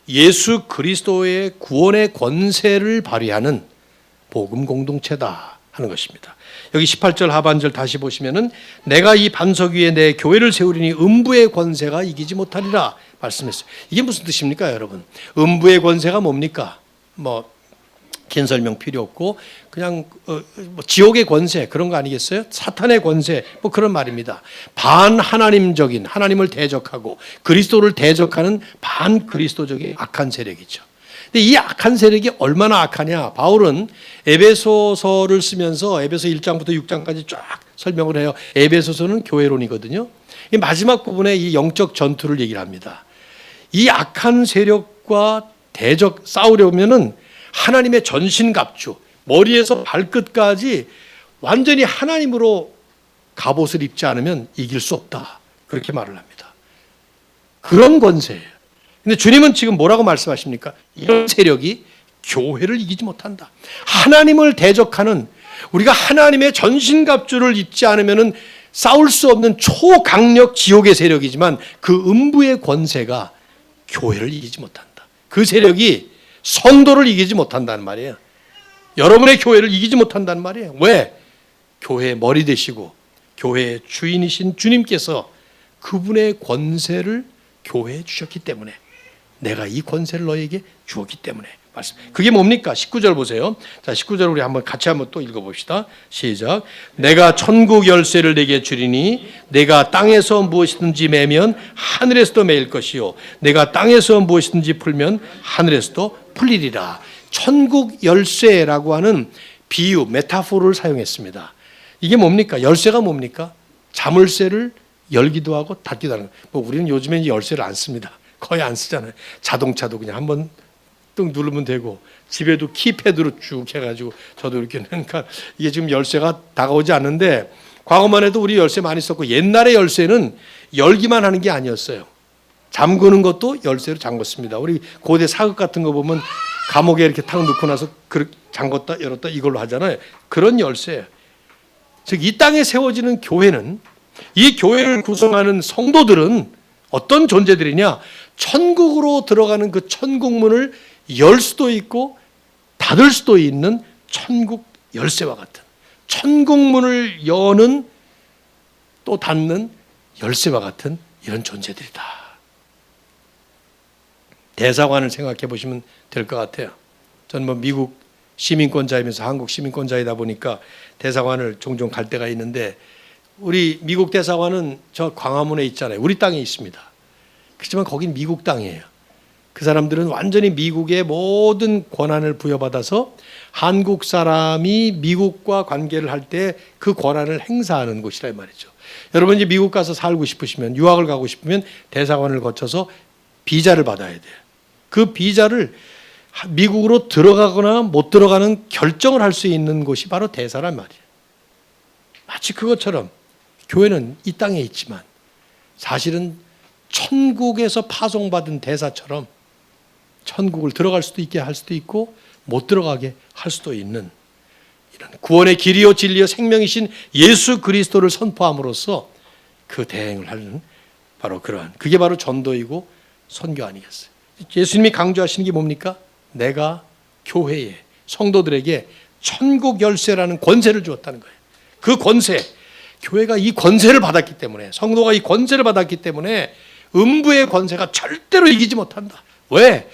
예수 그리스도의 구원의 권세를 발휘하는 복음 공동체다 하는 것입니다. 여기 18절 하반절 다시 보시면은 내가 이 반석 위에 내 교회를 세우리니 음부의 권세가 이기지 못하리라 말씀했어요. 이게 무슨 뜻입니까, 여러분? 음부의 권세가 뭡니까? 긴 설명 필요 없고 그냥 뭐 지옥의 권세 그런 거 아니겠어요? 사탄의 권세 뭐 그런 말입니다. 반하나님적인 하나님을 대적하고 그리스도를 대적하는 반그리스도적인 악한 세력이죠. 근데 이 악한 세력이 얼마나 악하냐? 바울은 에베소서를 쓰면서 에베소 1장부터 6장까지 쫙 설명을 해요. 에베소서는 교회론이거든요. 이 마지막 부분에 이 영적 전투를 얘기를 합니다. 이 악한 세력과 싸우려면은 하나님의 전신갑주, 머리에서 발끝까지 완전히 하나님으로 갑옷을 입지 않으면 이길 수 없다. 그렇게 말을 합니다. 그런 권세예요. 근데 주님은 지금 뭐라고 말씀하십니까? 이런 세력이 교회를 이기지 못한다. 하나님을 대적하는 우리가 하나님의 전신갑주를 입지 않으면 싸울 수 없는 초강력 지옥의 세력이지만 그 음부의 권세가 교회를 이기지 못한다. 그 세력이 성도를 이기지 못한다는 말이에요. 여러분의 교회를 이기지 못한다는 말이에요. 왜? 교회의 머리 되시고 교회의 주인이신 주님께서 그분의 권세를 교회에 주셨기 때문에 내가 이 권세를 너에게 주었기 때문에 말씀. 그게 뭡니까? 19절 보세요. 자, 19절 우리 같이 한번 또 읽어봅시다. 시작. 내가 천국 열쇠를 내게 주리니 내가 땅에서 무엇이든지 매면 하늘에서도 매일 것이요 내가 땅에서 무엇이든지 풀면 하늘에서도 풀리리라. 천국 열쇠라고 하는 비유, 메타포를 사용했습니다. 이게 뭡니까? 열쇠가 뭡니까? 자물쇠를 열기도 하고 닫기도 하는 거예요. 뭐 우리는 요즘엔 열쇠를 안 씁니다. 거의 안 쓰잖아요. 자동차도 그냥 한번 뚝 누르면 되고 집에도 키패드로 쭉 해가지고 저도 이렇게 그러니까 이게 지금 열쇠가 다가오지 않는데 과거만 해도 우리 열쇠 많이 썼고 옛날의 열쇠는 열기만 하는 게 아니었어요. 잠그는 것도 열쇠로 잠궜습니다. 우리 고대 사극 같은 거 보면 감옥에 이렇게 탁 넣고 나서 잠궜다 열었다 이걸로 하잖아요. 그런 열쇠예요. 즉 이 땅에 세워지는 교회는 이 교회를 구성하는 성도들은 어떤 존재들이냐? 천국으로 들어가는 그 천국문을 열 수도 있고 닫을 수도 있는 천국 열쇠와 같은 천국문을 여는 또 닫는 열쇠와 같은 이런 존재들이다. 대사관을 생각해 보시면 될 것 같아요. 저는 뭐 미국 시민권자이면서 한국 시민권자이다 보니까 대사관을 종종 갈 때가 있는데 우리 미국 대사관은 저 광화문에 있잖아요. 우리 땅에 있습니다. 그렇지만 거긴 미국 땅이에요. 그 사람들은 완전히 미국의 모든 권한을 부여받아서 한국 사람이 미국과 관계를 할 때 그 권한을 행사하는 곳이라 말이죠. 여러분 이제 미국 가서 살고 싶으시면 유학을 가고 싶으면 대사관을 거쳐서 비자를 받아야 돼요. 그 비자를 미국으로 들어가거나 못 들어가는 결정을 할 수 있는 곳이 바로 대사란 말이에요. 마치 그것처럼 교회는 이 땅에 있지만 사실은 천국에서 파송받은 대사처럼 천국을 들어갈 수도 있게 할 수도 있고 못 들어가게 할 수도 있는 이런 구원의 길이요 진리요 생명이신 예수 그리스도를 선포함으로써 그 대행을 하는 바로 그러한 그게 바로 전도이고 선교 아니겠어요. 예수님이 강조하시는 게 뭡니까? 내가 교회에 성도들에게 천국 열쇠라는 권세를 주었다는 거예요. 그 권세, 교회가 이 권세를 받았기 때문에 성도가 이 권세를 받았기 때문에 음부의 권세가 절대로 이기지 못한다. 왜?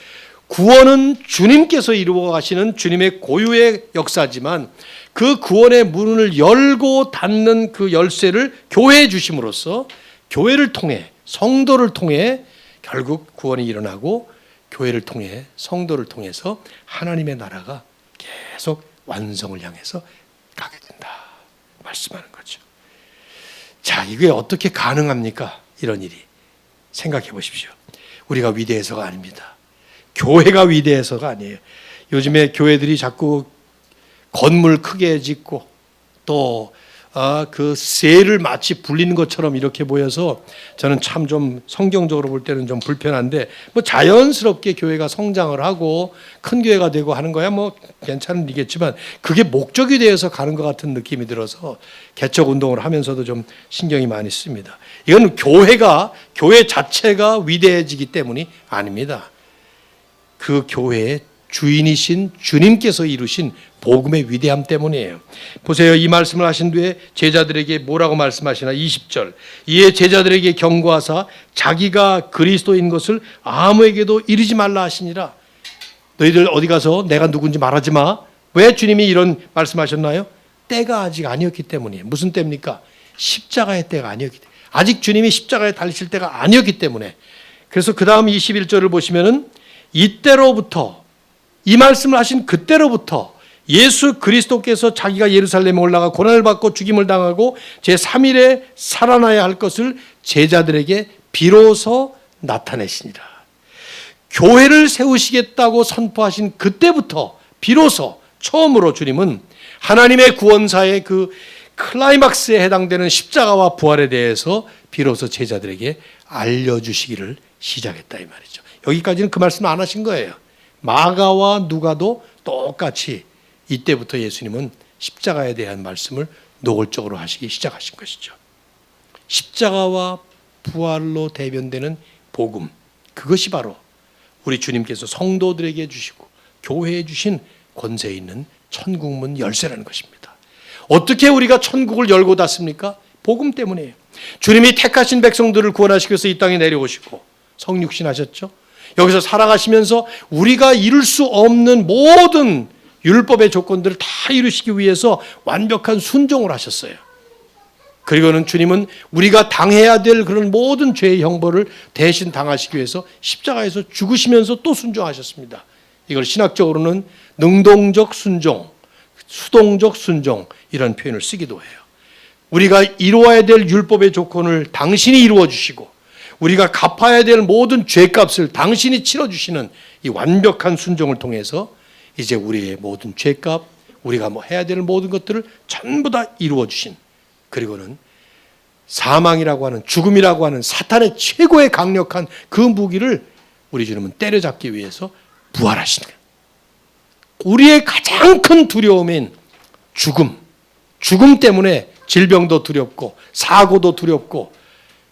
구원은 주님께서 이루어 가시는 주님의 고유의 역사지만 그 구원의 문을 열고 닫는 그 열쇠를 교회에 주심으로써 교회를 통해 성도를 통해 결국 구원이 일어나고 교회를 통해 성도를 통해서 하나님의 나라가 계속 완성을 향해서 가게 된다 말씀하는 거죠. 자, 이게 어떻게 가능합니까? 이런 일이 생각해 보십시오. 우리가 위대해서가 아닙니다. 교회가 위대해서가 아니에요. 요즘에 교회들이 자꾸 건물 크게 짓고 또 그 새를 마치 불리는 것처럼 이렇게 보여서 저는 참 좀 성경적으로 볼 때는 좀 불편한데 뭐 자연스럽게 교회가 성장을 하고 큰 교회가 되고 하는 거야 뭐 괜찮은 일이겠지만 그게 목적이 되어서 가는 것 같은 느낌이 들어서 개척 운동을 하면서도 좀 신경이 많이 씁니다. 이건 교회 자체가 위대해지기 때문이 아닙니다. 그 교회의 주인이신 주님께서 이루신 복음의 위대함 때문이에요. 보세요. 이 말씀을 하신 뒤에 제자들에게 뭐라고 말씀하시나 20절. 이에 제자들에게 경고하사 자기가 그리스도인 것을 아무에게도 이르지 말라 하시니라. 너희들 어디 가서 내가 누군지 말하지 마. 왜 주님이 이런 말씀하셨나요? 때가 아직 아니었기 때문이에요. 무슨 때입니까? 십자가의 때가 아니었기 때문에. 아직 주님이 십자가에 달리실 때가 아니었기 때문에. 그래서 그 다음 21절을 보시면은 이때로부터, 이 말씀을 하신 그때로부터 예수 그리스도께서 자기가 예루살렘에 올라가 고난을 받고 죽임을 당하고 제3일에 살아나야 할 것을 제자들에게 비로소 나타내시니라. 교회를 세우시겠다고 선포하신 그때부터 비로소 처음으로 주님은 하나님의 구원사의 그 클라이막스에 해당되는 십자가와 부활에 대해서 비로소 제자들에게 알려주시기를 시작했다 이 말이죠. 여기까지는 그 말씀 안 하신 거예요. 마가와 누가도 똑같이 이때부터 예수님은 십자가에 대한 말씀을 노골적으로 하시기 시작하신 것이죠. 십자가와 부활로 대변되는 복음, 그것이 바로 우리 주님께서 성도들에게 주시고 교회에 주신 권세 있는 천국문 열쇠라는 것입니다. 어떻게 우리가 천국을 열고 닫습니까? 복음 때문이에요. 주님이 택하신 백성들을 구원하시기 위해서 이 땅에 내려오시고 성육신 하셨죠. 여기서 살아가시면서 우리가 이룰 수 없는 모든 율법의 조건들을 다 이루시기 위해서 완벽한 순종을 하셨어요. 그리고는 주님은 우리가 당해야 될 그런 모든 죄의 형벌을 대신 당하시기 위해서 십자가에서 죽으시면서 또 순종하셨습니다. 이걸 신학적으로는 능동적 순종, 수동적 순종 이런 표현을 쓰기도 해요. 우리가 이루어야 될 율법의 조건을 당신이 이루어 주시고 우리가 갚아야 될 모든 죄값을 당신이 치러주시는 이 완벽한 순종을 통해서 이제 우리의 모든 죄값, 우리가 뭐 해야 될 모든 것들을 전부 다 이루어 주신, 그리고는 사망이라고 하는, 죽음이라고 하는 사탄의 최고의 강력한 그 무기를 우리 주님은 때려잡기 위해서 부활하신 거예요. 우리의 가장 큰 두려움인 죽음 때문에 질병도 두렵고 사고도 두렵고,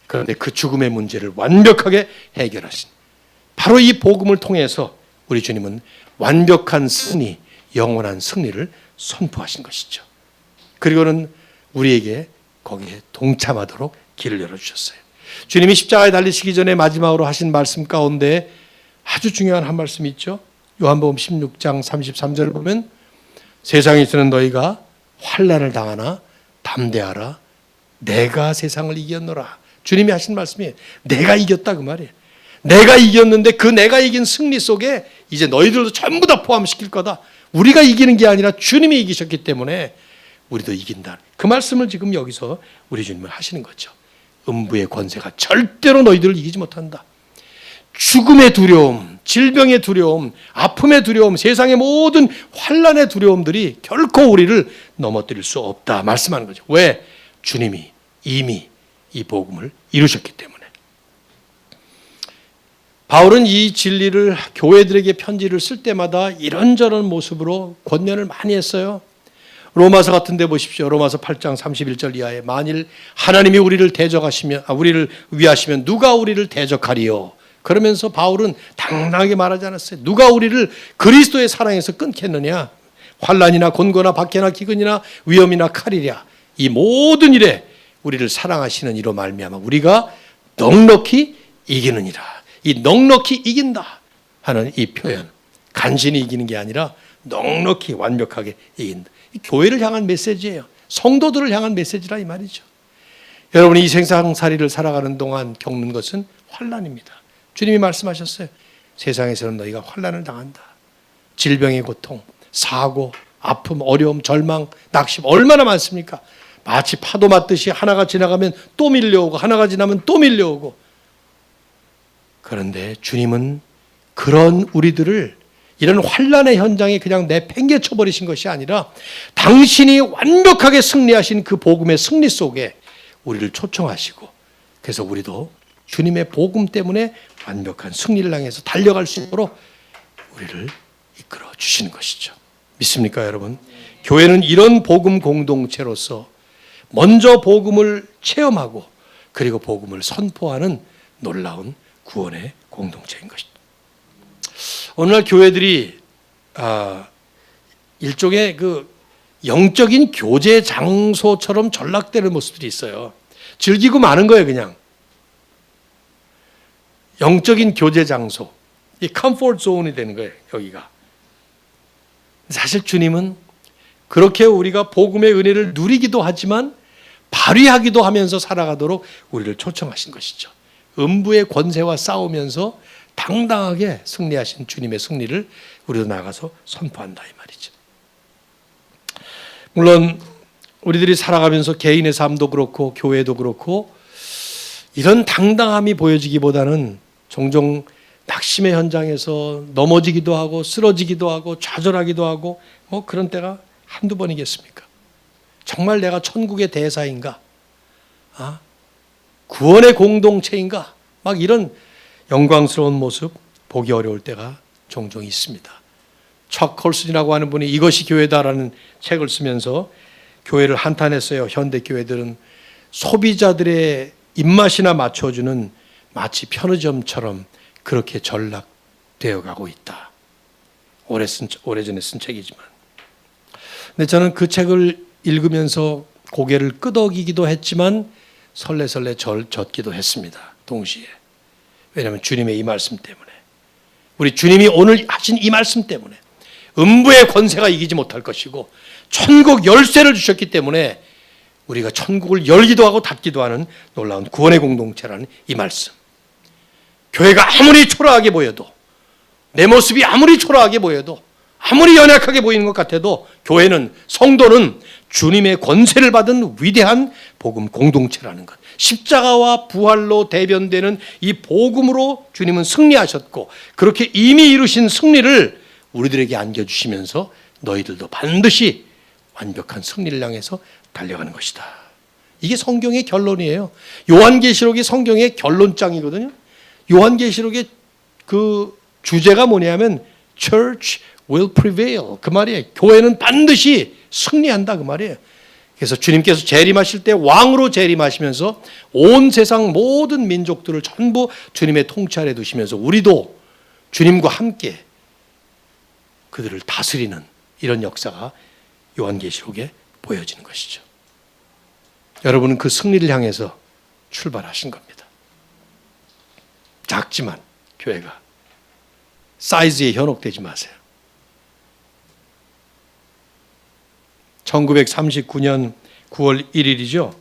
그런데 그 죽음의 문제를 완벽하게 해결하신, 바로 이 복음을 통해서 우리 주님은 완벽한 승리, 영원한 승리를 선포하신 것이죠. 그리고는 우리에게 거기에 동참하도록 길을 열어주셨어요. 주님이 십자가에 달리시기 전에 마지막으로 하신 말씀 가운데 아주 중요한 한 말씀이 있죠. 요한복음 16장 33절을 보면 세상에서는 너희가 환난을 당하나 담대하라, 내가 세상을 이겼노라. 주님이 하신 말씀이 내가 이겼다 그 말이에요. 내가 이겼는데 그 내가 이긴 승리 속에 이제 너희들도 전부 다 포함시킬 거다. 우리가 이기는 게 아니라 주님이 이기셨기 때문에 우리도 이긴다. 그 말씀을 지금 여기서 우리 주님은 하시는 거죠. 음부의 권세가 절대로 너희들을 이기지 못한다. 죽음의 두려움, 질병의 두려움, 아픔의 두려움, 세상의 모든 환난의 두려움들이 결코 우리를 넘어뜨릴 수 없다 말씀하는 거죠. 왜? 주님이 이미 이 복음을 이루셨기 때문에. 바울은 이 진리를 교회들에게 편지를 쓸 때마다 이런저런 모습으로 권면을 많이 했어요. 로마서 같은 데 보십시오. 로마서 8장 31절 이하에 만일 하나님이 우리를 우리를 위하시면 누가 우리를 대적하리요? 그러면서 바울은 당당하게 말하지 않았어요. 누가 우리를 그리스도의 사랑에서 끊겠느냐? 환난이나 곤고나 박해나 기근이나 위험이나 칼이랴. 이 모든 일에 우리를 사랑하시는 이로 말미암아 우리가 넉넉히 이기느니라. 이 넉넉히 이긴다 하는 이 표현, 간신히 이기는 게 아니라 넉넉히 완벽하게 이긴다. 이 교회를 향한 메시지예요. 성도들을 향한 메시지라 이 말이죠. 여러분이 이 세상살이를 살아가는 동안 겪는 것은 환난입니다. 주님이 말씀하셨어요. 세상에서는 너희가 환난을 당한다. 질병의 고통, 사고, 아픔, 어려움, 절망, 낙심 얼마나 많습니까? 마치 파도 맞듯이 하나가 지나가면 또 밀려오고 하나가 지나면 또 밀려오고. 그런데 주님은 그런 우리들을 이런 환난의 현장에 그냥 내팽개쳐 버리신 것이 아니라 당신이 완벽하게 승리하신 그 복음의 승리 속에 우리를 초청하시고, 그래서 우리도 주님의 복음 때문에 완벽한 승리를 향해서 달려갈 수 있도록 우리를 이끌어 주시는 것이죠. 믿습니까, 여러분? 교회는 이런 복음 공동체로서 먼저 복음을 체험하고 그리고 복음을 선포하는 놀라운 구원의 공동체인 것입니다. 오늘날 교회들이 일종의 그 영적인 교제 장소처럼 전락되는 모습들이 있어요. 즐기고 마는 거예요, 그냥. 영적인 교제 장소, 이 컴포트 존이 되는 거예요, 여기가. 사실 주님은 그렇게 우리가 복음의 은혜를 누리기도 하지만 발휘하기도 하면서 살아가도록 우리를 초청하신 것이죠. 음부의 권세와 싸우면서 당당하게 승리하신 주님의 승리를 우리도 나가서 선포한다 이 말이죠. 물론 우리들이 살아가면서 개인의 삶도 그렇고 교회도 그렇고 이런 당당함이 보여지기보다는 종종 낙심의 현장에서 넘어지기도 하고 쓰러지기도 하고 좌절하기도 하고 그런 때가 한두 번이겠습니까? 정말 내가 천국의 대사인가? 구원의 공동체인가? 막 이런 영광스러운 모습 보기 어려울 때가 종종 있습니다. 척 콜슨이라고 하는 분이 이것이 교회다라는 책을 쓰면서 교회를 한탄했어요. 현대 교회들은 소비자들의 입맛이나 맞춰주는 마치 편의점처럼 그렇게 전락되어 가고 있다. 오래전에 쓴 책이지만. 근데 저는 그 책을 읽으면서 고개를 끄덕이기도 했지만 설레설레 젖기도 했습니다. 동시에. 왜냐하면 주님의 이 말씀 때문에. 우리 주님이 오늘 하신 이 말씀 때문에. 음부의 권세가 이기지 못할 것이고 천국 열쇠를 주셨기 때문에 우리가 천국을 열기도 하고 닫기도 하는 놀라운 구원의 공동체라는 이 말씀. 교회가 아무리 초라하게 보여도 내 모습이 아무리 초라하게 보여도 아무리 연약하게 보이는 것 같아도 교회는 성도는 주님의 권세를 받은 위대한 복음 공동체라는 것. 십자가와 부활로 대변되는 이 복음으로 주님은 승리하셨고 그렇게 이미 이루신 승리를 우리들에게 안겨주시면서 너희들도 반드시 완벽한 승리를 향해서 달려가는 것이다. 이게 성경의 결론이에요. 요한계시록이 성경의 결론장이거든요. 요한계시록의 그 주제가 뭐냐면 Church will prevail. 그 말이에요. 교회는 반드시 승리한다 그 말이에요. 그래서 주님께서 재림하실 때 왕으로 재림하시면서 온 세상 모든 민족들을 전부 주님의 통치 아래 두시면서 우리도 주님과 함께 그들을 다스리는 이런 역사가 요한계시록에 보여지는 것이죠. 여러분은 그 승리를 향해서 출발하신 겁니다. 작지만 교회가 사이즈에 현혹되지 마세요. 1939년 9월 1일이죠.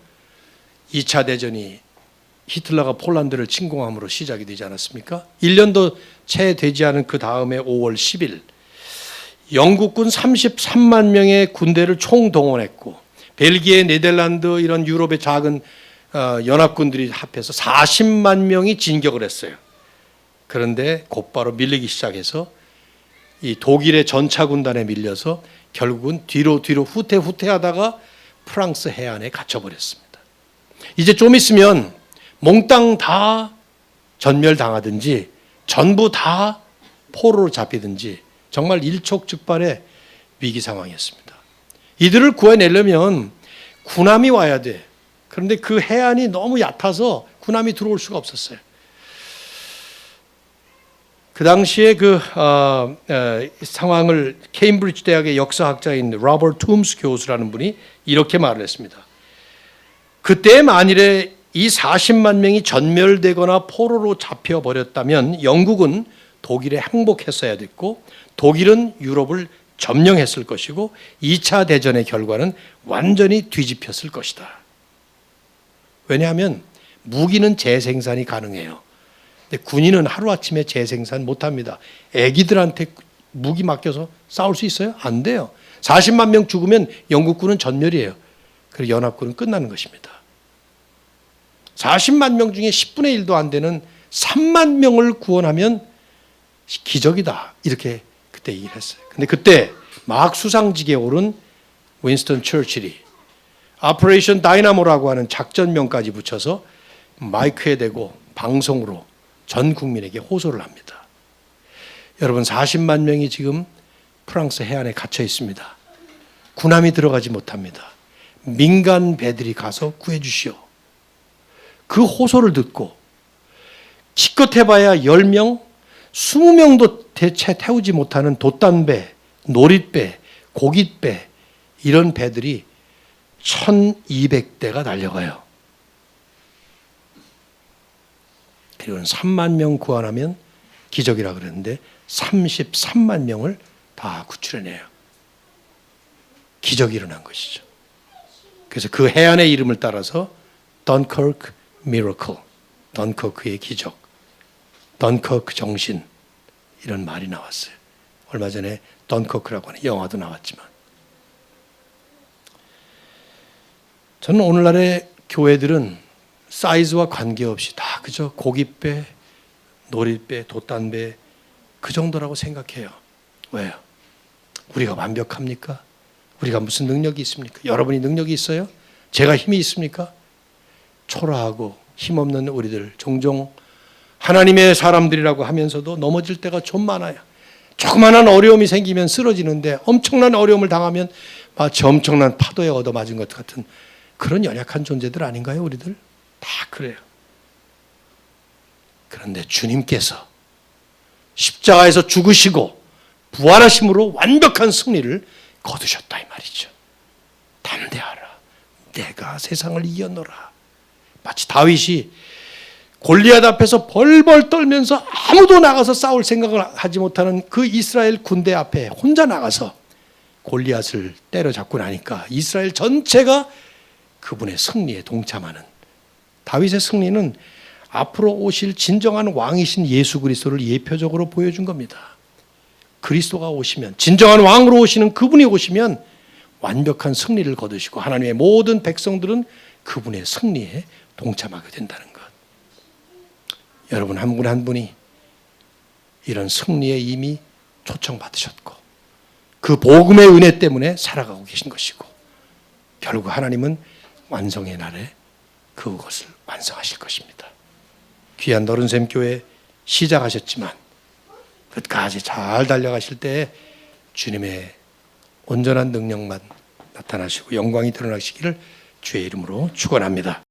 2차 대전이 히틀러가 폴란드를 침공함으로 시작이 되지 않았습니까? 1년도 채 되지 않은 그 다음에 5월 10일 영국군 33만 명의 군대를 총동원했고 벨기에, 네덜란드 이런 유럽의 작은 연합군들이 합해서 40만 명이 진격을 했어요. 그런데 곧바로 밀리기 시작해서 이 독일의 전차 군단에 밀려서 결국은 뒤로 후퇴하다가 프랑스 해안에 갇혀버렸습니다. 이제 좀 있으면 몽땅 다 전멸당하든지 전부 다 포로로 잡히든지 정말 일촉즉발의 위기 상황이었습니다. 이들을 구해내려면 군함이 와야 돼. 그런데 그 해안이 너무 얕아서 군함이 들어올 수가 없었어요. 그 당시에 상황을 케임브리지 대학의 역사학자인 로버트 툼스 교수라는 분이 이렇게 말을 했습니다. 그때 만일에 이 40만 명이 전멸되거나 포로로 잡혀버렸다면 영국은 독일에 항복했어야 됐고 독일은 유럽을 점령했을 것이고 2차 대전의 결과는 완전히 뒤집혔을 것이다. 왜냐하면 무기는 재생산이 가능해요. 근데 군인은 하루아침에 재생산 못합니다. 애기들한테 무기 맡겨서 싸울 수 있어요? 안 돼요. 40만 명 죽으면 영국군은 전멸이에요. 그리고 연합군은 끝나는 것입니다. 40만 명 중에 10분의 1도 안 되는 3만 명을 구원하면 기적이다. 이렇게 그때 얘기를 했어요. 근데 그때 막 수상직에 오른 윈스턴 처칠이 오퍼레이션 다이나모라고 하는 작전명까지 붙여서 마이크에 대고 방송으로 전 국민에게 호소를 합니다. 여러분 40만 명이 지금 프랑스 해안에 갇혀 있습니다. 군함이 들어가지 못합니다. 민간 배들이 가서 구해 주시오. 그 호소를 듣고 기껏 해봐야 10명, 20명도 대체 태우지 못하는 돛단배, 노릿배, 고깃배 이런 배들이 1200대가 달려가요. 그리고 3만 명 구원하면 기적이라 그랬는데 33만 명을 다 구출해내요. 기적이 일어난 것이죠. 그래서 그 해안의 이름을 따라서 Dunkirk Miracle, 던커크의 기적, 던커크 정신, 이런 말이 나왔어요. 얼마 전에 던커크라고 하는 영화도 나왔지만, 저는 오늘날의 교회들은 사이즈와 관계없이 다 그저 고깃배, 노릿배, 돛단배 그 정도라고 생각해요. 왜요? 우리가 완벽합니까? 우리가 무슨 능력이 있습니까? 여러분이 능력이 있어요? 제가 힘이 있습니까? 초라하고 힘없는 우리들, 종종 하나님의 사람들이라고 하면서도 넘어질 때가 좀 많아요. 조그마한 어려움이 생기면 쓰러지는데 엄청난 어려움을 당하면 마치 엄청난 파도에 얻어맞은 것 같은 그런 연약한 존재들 아닌가요? 우리들 다 그래요. 그런데 주님께서 십자가에서 죽으시고 부활하심으로 완벽한 승리를 거두셨다 이 말이죠. 담대하라, 내가 세상을 이겼노라. 마치 다윗이 골리앗 앞에서 벌벌 떨면서 아무도 나가서 싸울 생각을 하지 못하는 그 이스라엘 군대 앞에 혼자 나가서 골리앗을 때려잡고 나니까 이스라엘 전체가 그분의 승리에 동참하는, 다윗의 승리는 앞으로 오실 진정한 왕이신 예수 그리스도를 예표적으로 보여준 겁니다. 그리스도가 오시면, 진정한 왕으로 오시는 그분이 오시면 완벽한 승리를 거두시고 하나님의 모든 백성들은 그분의 승리에 동참하게 된다는 것. 여러분 한 분 한 분이 이런 승리에 이미 초청받으셨고 그 복음의 은혜 때문에 살아가고 계신 것이고, 결국 하나님은 완성의 날에 그것을 완성하실 것입니다. 귀한 너른샘 교회 시작하셨지만 끝까지 잘 달려가실 때 주님의 온전한 능력만 나타나시고 영광이 드러나시기를 주의 이름으로 축원합니다.